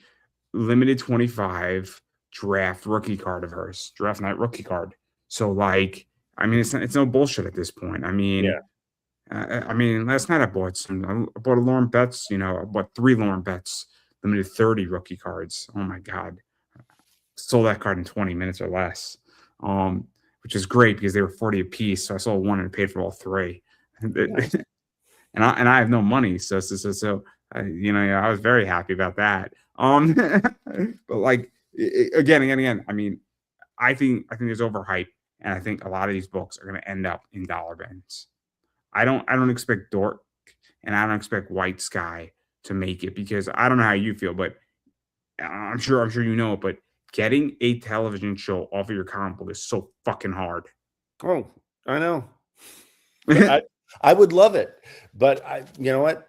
limited 25 draft rookie card of hers, draft night rookie card. So, like, I mean, it's no bullshit at this point. I mean, last night I bought a Lauren Betts. I bought 3 Lauren Betts limited 30 rookie cards. Oh my god, sold that card in 20 minutes or less, which is great because they were 40 a piece. So I sold 1 and paid for all 3. Nice. And I have no money, so I was very happy about that. But like again, I mean, I think there's overhype, and I think a lot of these books are going to end up in dollar bins. I don't expect Dork and I don't expect White Sky to make it because I don't know how you feel, but I'm sure you know it, but getting a television show off of your comic book is so fucking hard. Oh, I know. I would love it, but you know what?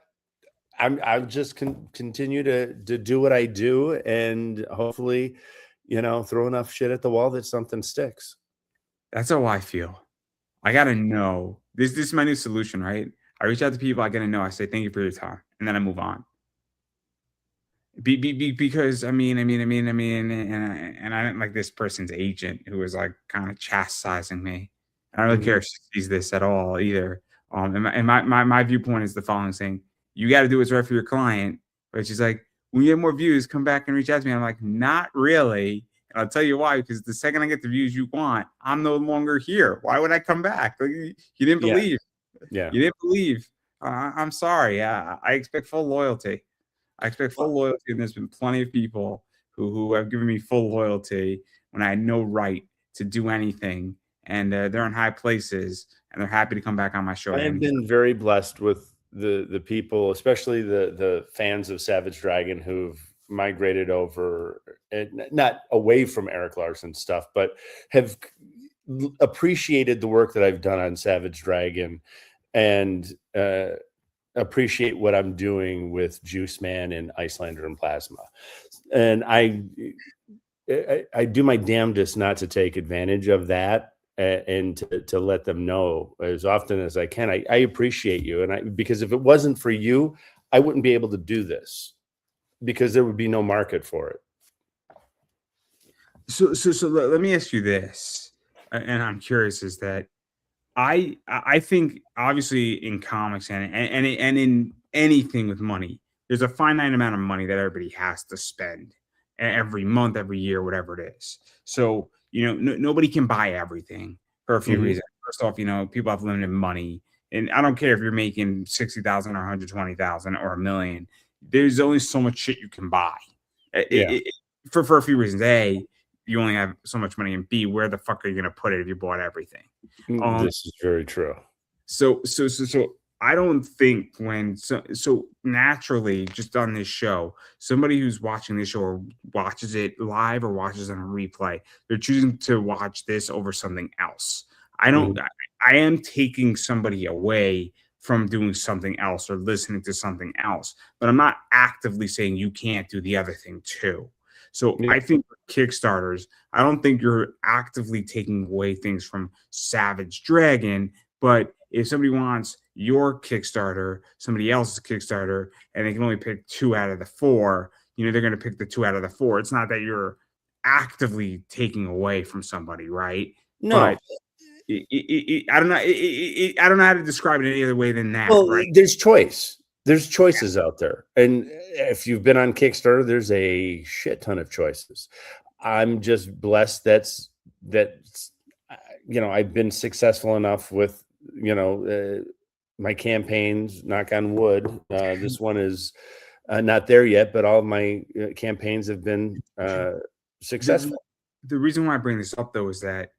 I'll just continue to do what I do, and hopefully, throw enough shit at the wall that something sticks. That's how I feel. I gotta know. This is my new solution, right? I reach out to people I gotta know. I say thank you for your time, and then I move on. Because and I didn't like this person's agent who was like kind of chastising me. I don't really care if she sees this at all either. And my viewpoint is the following: saying you got to do what's right for your client. But she's like, when you get more views, come back and reach out to me. I'm like, not really. And I'll tell you why. Because the second I get the views you want, I'm no longer here. Why would I come back? Like, you didn't Yeah. believe. Yeah. You didn't believe. I'm sorry. I expect full loyalty. I expect full loyalty, and there's been plenty of people who have given me full loyalty when I had no right to do anything, and they're in high places, and they're happy to come back on my show. I have been very blessed with the people, especially the fans of Savage Dragon who've migrated over, and not away from Erik Larsen stuff, but have appreciated the work that I've done on Savage Dragon, and appreciate what I'm doing with Juice Man and Icelander and Plasma. And I do my damnedest not to take advantage of that, and to let them know as often as I can. I appreciate you. And because if it wasn't for you, I wouldn't be able to do this, because there would be no market for it. So let me ask you this, and I'm curious, is that I think obviously in comics and in anything with money, there's a finite amount of money that everybody has to spend every month, every year, whatever it is. So nobody can buy everything for a few reasons. First off, people have limited money, and I don't care if you're making 60,000 or 120,000 or $1 million. There's only so much shit you can buy. For a few reasons. A, you only have so much money, and B, where the fuck are you going to put it if you bought everything? This is very true. So I don't think so naturally, just on this show, somebody who's watching this show or watches it live or watches it on a replay, they're choosing to watch this over something else. I am taking somebody away from doing something else or listening to something else, but I'm not actively saying you can't do the other thing too. So I think for Kickstarters, I don't think you're actively taking away things from Savage Dragon, but if somebody wants your Kickstarter, somebody else's Kickstarter, and they can only pick 2 out of the 4, they're going to pick the 2 out of the 4. It's not that you're actively taking away from somebody, right? No. But I don't know. I don't know how to describe it any other way than that. Well, right? There's choice. There's choices out there. And if you've been on Kickstarter, there's a shit ton of choices. I'm just blessed that I've been successful enough with, my campaigns, knock on wood. This one is not there yet, but all of my campaigns have been successful. The reason why I bring this up, though, is that,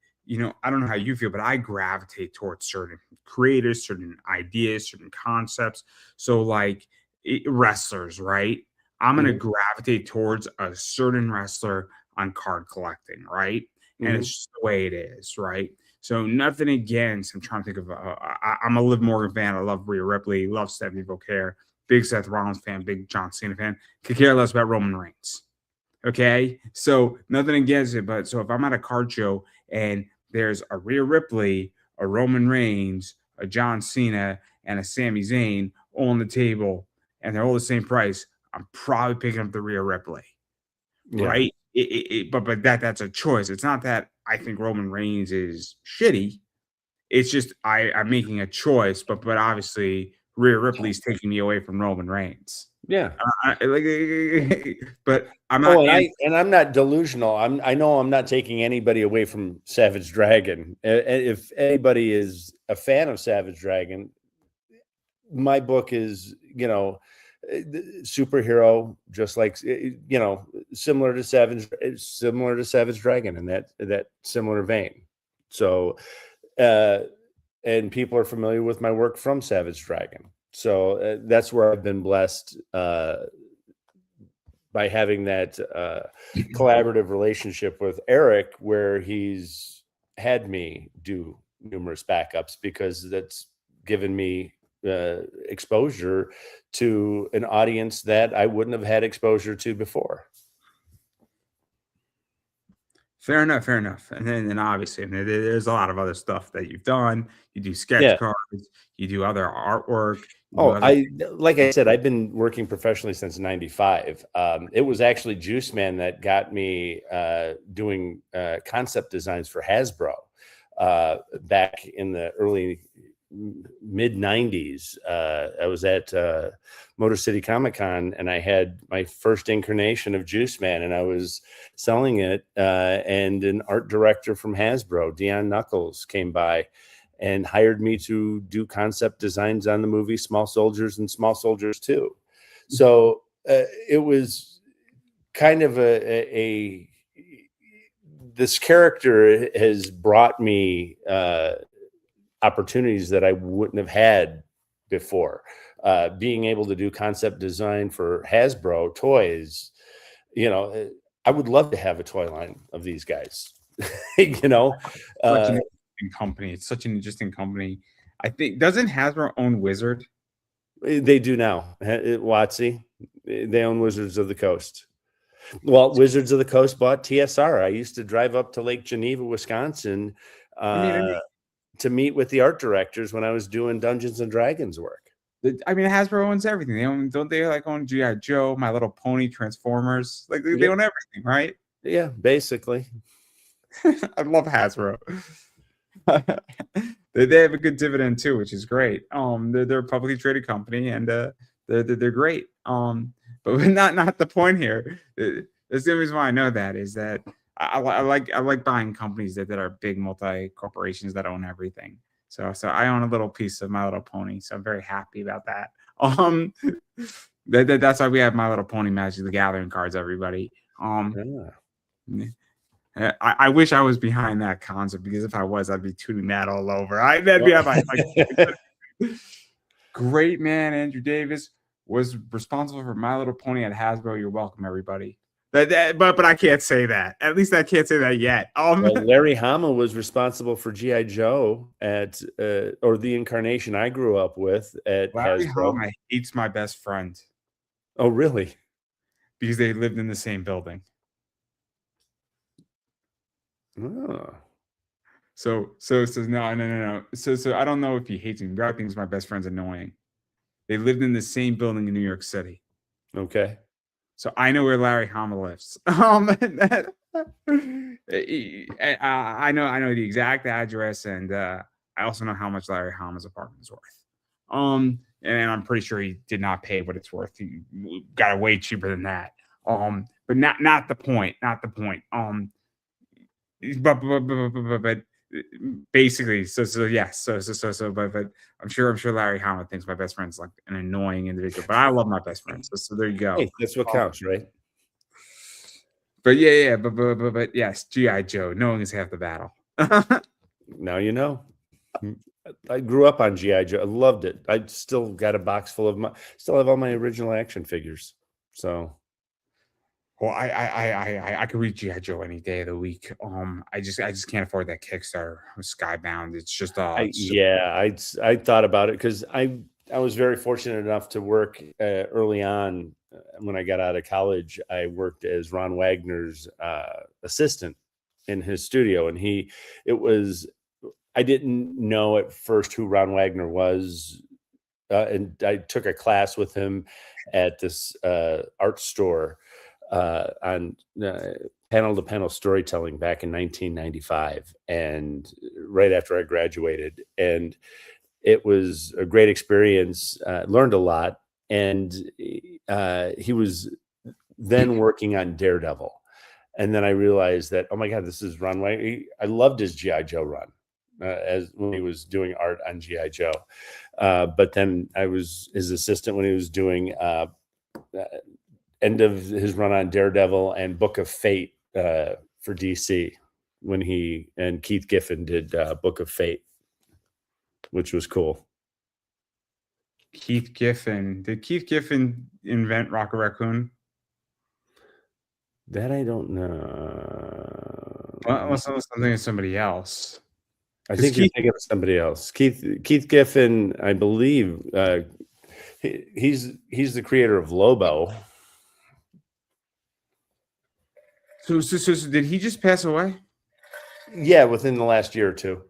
I don't know how you feel, but I gravitate towards certain creators, certain ideas, certain concepts. So like wrestlers, right? I'm going to gravitate towards a certain wrestler on card collecting, right? And it's just the way it is, right? So nothing against, I'm trying to think of, I'm a Liv Morgan fan. I love Rhea Ripley, love Stephanie Beaucaire, big Seth Rollins fan, big John Cena fan. Could care less about Roman Reigns. Okay, so nothing against it, but so if I'm at a card show and there's a Rhea Ripley, a Roman Reigns, a John Cena, and a Sami Zayn all on the table, and they're all the same price, I'm probably picking up the Rhea Ripley, right? But that's a choice. It's not that I think Roman Reigns is shitty. It's just I'm making a choice, but obviously Rhea Ripley's taking me away from Roman Reigns. Yeah, but I'm not. And I'm not delusional. I know I'm not taking anybody away from Savage Dragon. If anybody is a fan of Savage Dragon, my book is superhero, just like similar to Savage Dragon in that similar vein. So, and people are familiar with my work from Savage Dragon. So that's where I've been blessed by having that collaborative relationship with Eric, where he's had me do numerous backups, because that's given me exposure to an audience that I wouldn't have had exposure to before. Fair enough, fair enough. And then obviously, there's a lot of other stuff that you've done. You do sketch cards, you do other artwork. Like I said, I've been working professionally since '95. It was actually Juice Man that got me doing concept designs for Hasbro back in the early mid 90s. I was at Motor City Comic Con, and I had my first incarnation of Juice Man, and I was selling it. And an art director from Hasbro, Dion Knuckles, came by and hired me to do concept designs on the movie Small Soldiers and Small Soldiers 2. So it was kind of this character has brought me opportunities that I wouldn't have had before. Being able to do concept design for Hasbro toys, I would love to have a toy line of these guys. Company. It's such an interesting company. I think, doesn't Hasbro own Wizard? They do now. WotC, they own Wizards of the Coast. Well, Wizards of the Coast bought TSR. I used to drive up to Lake Geneva, Wisconsin, to meet with the art directors when I was doing Dungeons and Dragons work. I mean, Hasbro owns everything. Don't they own G.I. Joe, My Little Pony, Transformers? They own everything, right? Yeah, basically. I love Hasbro. They have a good dividend too, which is great. They're a publicly traded company, and they're great. But not the point here. That's the only reason why I know that is that I like buying companies that are big multi corporations that own everything. So I own a little piece of My Little Pony, so I'm very happy about that. That's why we have My Little Pony Magic the Gathering cards, everybody. I wish I was behind that concept, because if I was, I'd be tuning that all over. Great man, Andrew Davis was responsible for My Little Pony at Hasbro. You're welcome, everybody. But I can't say that. At least I can't say that yet. Larry Hama was responsible for G.I. Joe at or the incarnation I grew up with at Larry Hasbro. Hama hates my best friend. Oh, really? Because they lived in the same building. Oh. So no. So I don't know if he hates me. I think my best friend's annoying. They lived in the same building in New York City. Okay. So I know where Larry Hama lives. I know the exact address, and I also know how much Larry Hama's apartment is worth. And I'm pretty sure he did not pay what it's worth. He got it way cheaper than that. But not the point. Not the point. But basically, but I'm sure Larry Hama thinks my best friend's like an annoying individual, but I love my best friend. So there you go. Hey, that's what counts, right? But yeah, but yes, G.I. Joe, knowing is half the battle. Now you know. I grew up on G.I. Joe. I loved it. I still got a box full of still have all my original action figures. So, well, I could read G.I. Joe any day of the week. I just can't afford that Kickstarter with Skybound. It's just I thought about it because I was very fortunate enough to work early on. When I got out of college, I worked as Ron Wagner's assistant in his studio, and I didn't know at first who Ron Wagner was, and I took a class with him at this art store on panel-to-panel storytelling back in 1995, and right after I graduated, and it was a great experience. Learned a lot, and he was then working on Daredevil, and then I realized that, oh my God, this is Ron Wagner. I loved his G.I. Joe run. As when he was doing art on G.I. Joe. But then I was his assistant when he was doing end of his run on Daredevil and Book of Fate for DC. when he and Keith Giffen did Book of Fate, which was cool. Keith Giffen. Did Keith Giffen invent Rocket Raccoon? That I don't know. Unless I'm thinking of somebody else. I think you're thinking of somebody else. Keith Giffen, I believe, he's the creator of Lobo. So did he just pass away? Yeah, within the last year or two.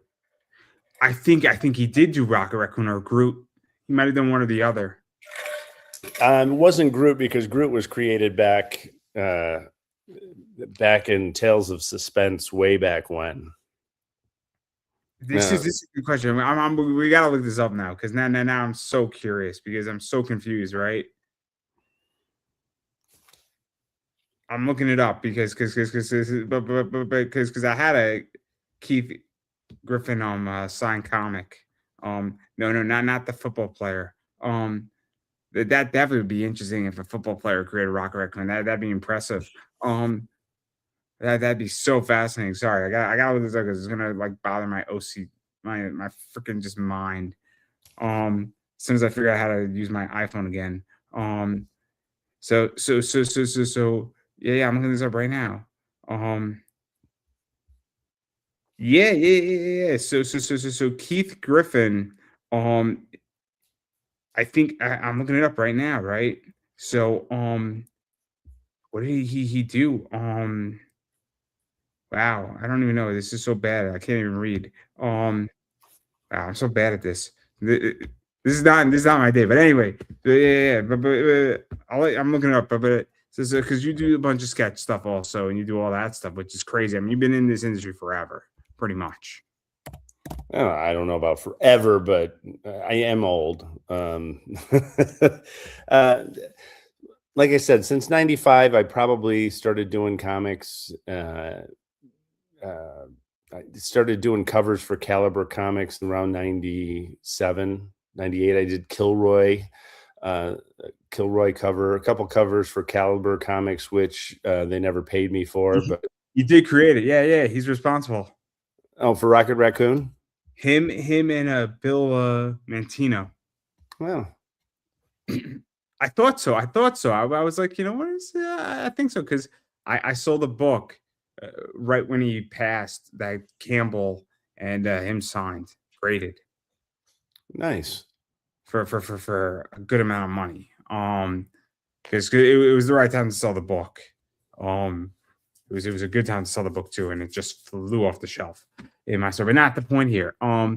I think he did do Rocket Raccoon or Groot. He might have done one or the other. It wasn't Groot because Groot was created back in Tales of Suspense way back when. This is a good question. We gotta look this up now because now I'm so curious because I'm so confused. Right? I'm looking it up because I had a Keith Giffen signed comic. No, not the football player. That definitely would be interesting if a football player created Rocket Raccoon. That'd be impressive. That'd be so fascinating. Sorry, I gotta look this up because it's gonna like bother my OC, my freaking just mind. As soon as I figure out how to use my iPhone again. So yeah, I'm looking this up right now. Yeah. So Keith Giffen. I think I'm looking it up right now, right? So what did he do? Wow, I don't even know. This is so bad. I can't even read. Wow, I'm so bad at this. This is not my day. But anyway, yeah. But I'm looking it up. But so because you do a bunch of sketch stuff also, and you do all that stuff, which is crazy. I mean, you've been in this industry forever, pretty much. I don't know about forever, but I am old. Like I said, since '95, I probably started doing comics. I started doing covers for Caliber Comics around 97, 98. I did Kilroy cover, a couple covers for Caliber Comics, which they never paid me for. But you did create it. Yeah. He's responsible. Oh, for Rocket Raccoon? Him and Bill Mantino. Well, I thought so. I was like, you know what? I think so because I saw the book right when he passed that Campbell and him signed, graded. Nice. For a good amount of money. Because it was the right time to sell the book. It was a good time to sell the book too, and it just flew off the shelf in my store. But not the point here. But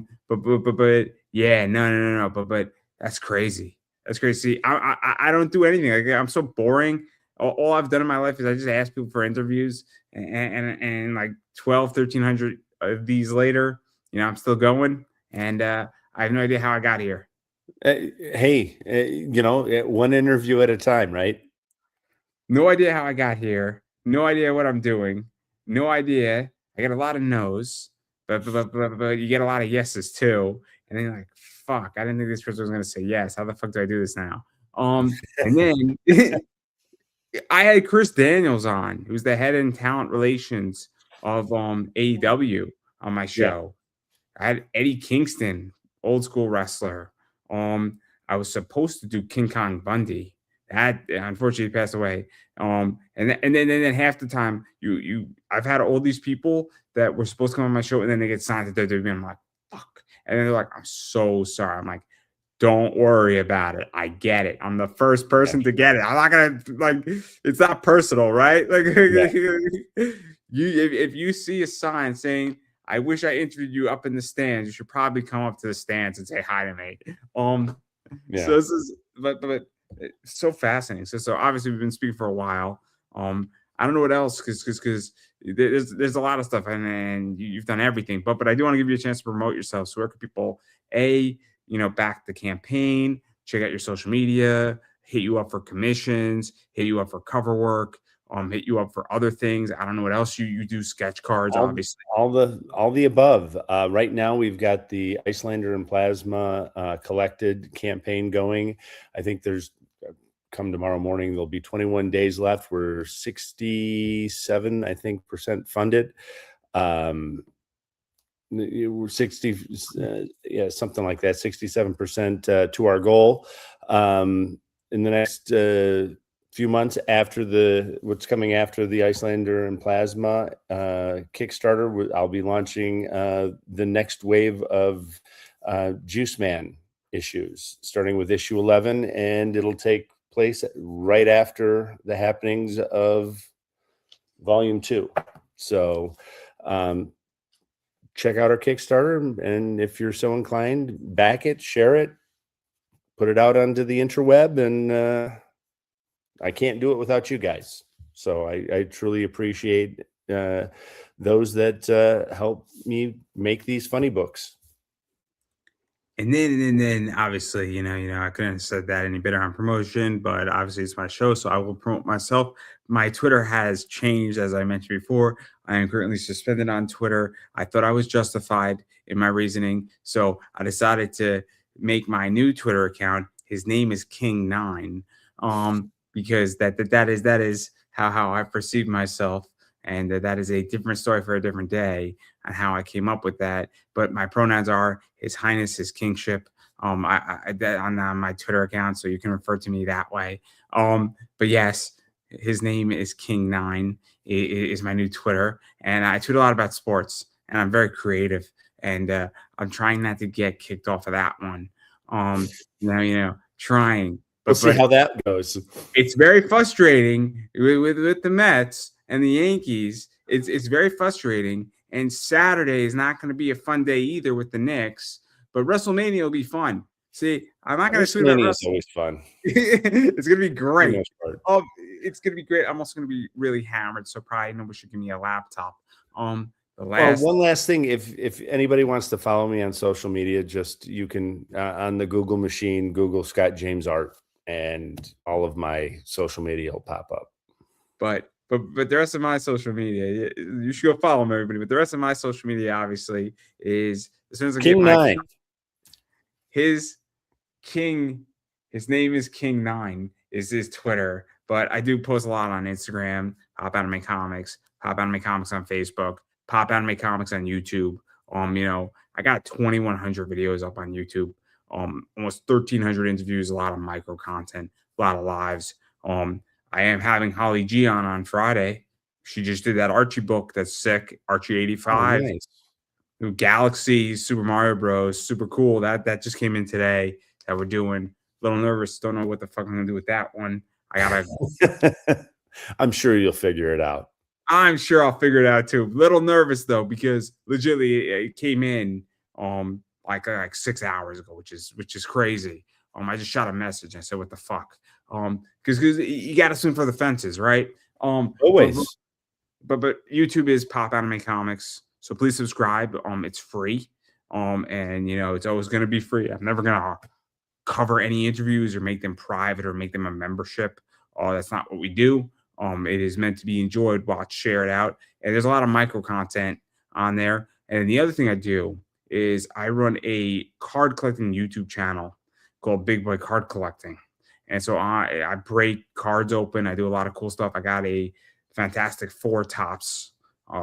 yeah, no. But that's crazy. That's crazy. I don't do anything. Like, I'm so boring. All I've done in my life is I just ask people for interviews, and like 1,300 of these later, I'm still going, and I have no idea how I got here. Hey, one interview at a time, right? No idea how I got here. No idea what I'm doing. No idea. I get a lot of no's, but you get a lot of yeses too. And then you're like, fuck, I didn't think this person was going to say yes. How the fuck do I do this now? And then I had Chris Daniels on, who's the head in talent relations of AEW on my show. Yeah. I had Eddie Kingston, old school wrestler. I was supposed to do King Kong Bundy. That unfortunately passed away. And then half the time I've had all these people that were supposed to come on my show and then they get signed to WWE. I'm like, fuck. And then they're like, I'm so sorry. I'm like, don't worry about it. I get it. I'm the first person to get it. I'm not gonna it's not personal, right? Like if you see a sign saying, I wish I interviewed you up in the stands, you should probably come up to the stands and say hi to me. So this is but it's so fascinating. So obviously we've been speaking for a while. I don't know what else because there's a lot of stuff and you've done everything. But I do want to give you a chance to promote yourself. So where can people back the campaign, check out your social media, hit you up for commissions, hit you up for cover work, hit you up for other things. I don't know what else you do, sketch cards, obviously. All the above. Right now we've got the Icelander and Plasma collected campaign going. I think there's come tomorrow morning, there'll be 21 days left. We're 67%, I think, funded. We're 60, yeah, something like that, 67% to our goal. In the next few months after what's coming after the Icelander and Plasma Kickstarter, I'll be launching the next wave of Juice Man issues, starting with issue 11, and it'll take place right after the happenings of volume 2. So check out our Kickstarter, and if you're so inclined, back it, share it, put it out onto the interweb, and I can't do it without you guys. So I truly appreciate those that help me make these funny books. And then obviously, I couldn't have said that any better on promotion, but obviously it's my show, so I will promote myself. My Twitter has changed, as I mentioned before. I am currently suspended on Twitter. I thought I was justified in my reasoning, so I decided to make my new Twitter account. His name is King9, because that is how I perceive myself. And that is a different story for a different day on how I came up with that. But my pronouns are His Highness, His Kingship. On my Twitter account, so you can refer to me that way. But yes, his name is King9. Is my new Twitter, and I tweet a lot about sports, and I'm very creative, and I'm trying not to get kicked off of that one. Trying. We'll see how that goes. It's very frustrating with the Mets and the Yankees. It's very frustrating. And Saturday is not going to be a fun day either with the Knicks, but WrestleMania will be fun. See, I'm not going to tweet about WrestleMania. It's always fun. It's going to be great. It's going to be great. I'm also going to be really hammered, so probably nobody should give me a laptop. One last thing, if anybody wants to follow me on social media, just you can on the Google machine, Google Scott James Art, and all of my social media will pop up. But the rest of my social media, you should go follow them, everybody. But the rest of my social media, obviously, is as soon as I get King9. His name is King9 is his Twitter. But I do post a lot on Instagram, Pop Anime Comics, Pop Anime Comics on Facebook, Pop Anime Comics on YouTube. I got 2,100 videos up on YouTube. Almost 1,300 interviews, a lot of micro content, a lot of lives. I am having Holly G on Friday. She just did that Archie book that's sick, Archie 85. Oh, nice. New Galaxy, Super Mario Bros. Super cool. That just came in today that we're doing. A little nervous. Don't know what the fuck I'm going to do with that one. I'm sure you'll figure it out. I'm sure I'll figure it out too. Little nervous though, because legitimately it came in like 6 hours ago, which is crazy. I just shot a message. I said, "What the fuck?" Because you got to swim for the fences, right? Always. But YouTube is Pop Anime Comics, so please subscribe. It's free. And it's always going to be free. I'm never gonna cover any interviews or make them private or make them a membership. That's not what we do. It is meant to be enjoyed, watched, shared out, and there's a lot of micro content on there. And the other thing I do is I run a card collecting YouTube channel called Big Boy Card Collecting. And so I break cards open. I do a lot of cool stuff. I got a Fantastic Four Tops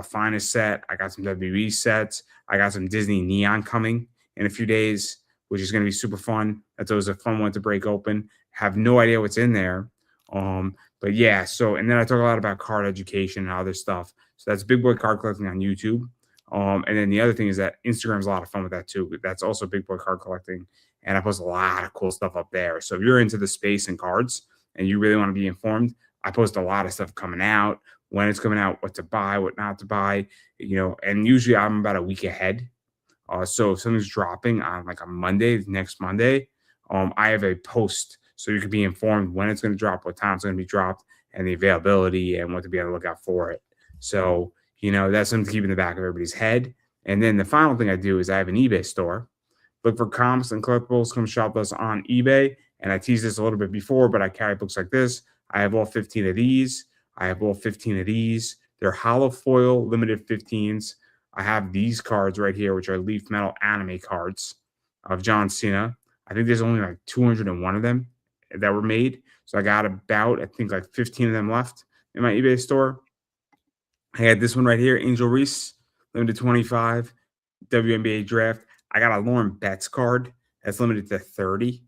finest set. I got some WWE sets. I got some Disney Neon coming in a few days, which is going to be super fun. That's always a fun one to break open. Have no idea what's in there. But yeah, and then I talk a lot about card education and other stuff. So that's Big Boy Card Collecting on YouTube. And then the other thing is that Instagram's a lot of fun with that too. That's also Big Boy Card Collecting. And I post a lot of cool stuff up there. So if you're into the space and cards and you really want to be informed, I post a lot of stuff coming out, when it's coming out, what to buy, what not to buy, and usually I'm about a week ahead. So if something's dropping on like a Monday, next Monday, I have a post so you can be informed when it's going to drop, what time it's going to be dropped, and the availability and what to be on the lookout for it. So, that's something to keep in the back of everybody's head. And then the final thing I do is I have an eBay store. Look for comics and collectibles. Come shop us on eBay. And I teased this a little bit before, but I carry books like this. I have all 15 of these. They're hollow foil, limited 15s. I have these cards right here, which are Leaf Metal anime cards of John Cena. I think there's only like 201 of them that were made. So I got about, I think, like 15 of them left in my eBay store. I had this one right here, Angel Reese, limited 25 WNBA draft. I got a Lauren Betts card that's limited to 30.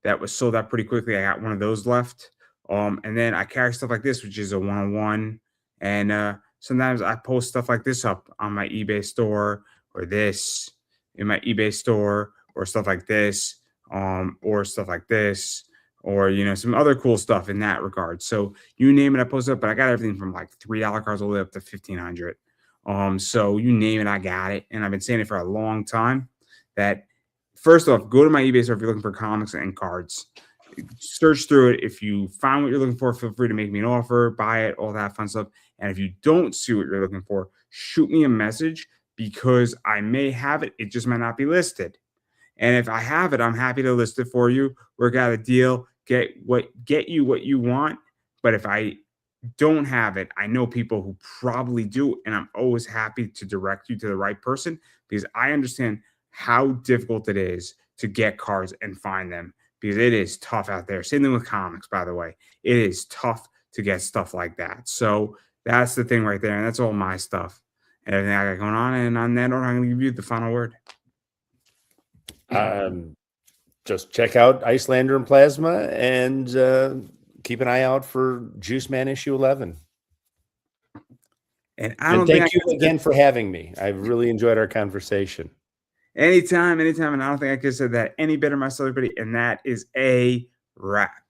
That was sold out pretty quickly. I got one of those left. And then I carry stuff like this, which is a 1-on-1. And sometimes I post stuff like this up on my eBay store, or this in my eBay store, or stuff like this, or stuff like this, or some other cool stuff in that regard. So you name it, I post up. But I got everything from like $3 cards all the way up to 1,500. So you name it, I got it. And I've been saying it for a long time that, first off, go to my eBay store if you're looking for comics and cards. Search through it. If you find what you're looking for, feel free to make me an offer, buy it, all that fun stuff. And if you don't see what you're looking for, shoot me a message, because I may have it. It just might not be listed. And if I have it, I'm happy to list it for you. Work out a deal, get you what you want. But if I don't have it, I know people who probably do, and I'm always happy to direct you to the right person, because I understand how difficult it is to get cards and find them, because it is tough out there. Same thing with comics, by the way. It is tough to get stuff like that. So that's the thing right there, and that's all my stuff and everything I got going on. And on that note, I'm going to give you the final word. Just check out Icelander and Plasma, and keep an eye out for Juice Man issue 11. And thank you again for having me. I've really enjoyed our conversation. Anytime. And I don't think I could have said that any better myself, everybody. And that is a wrap.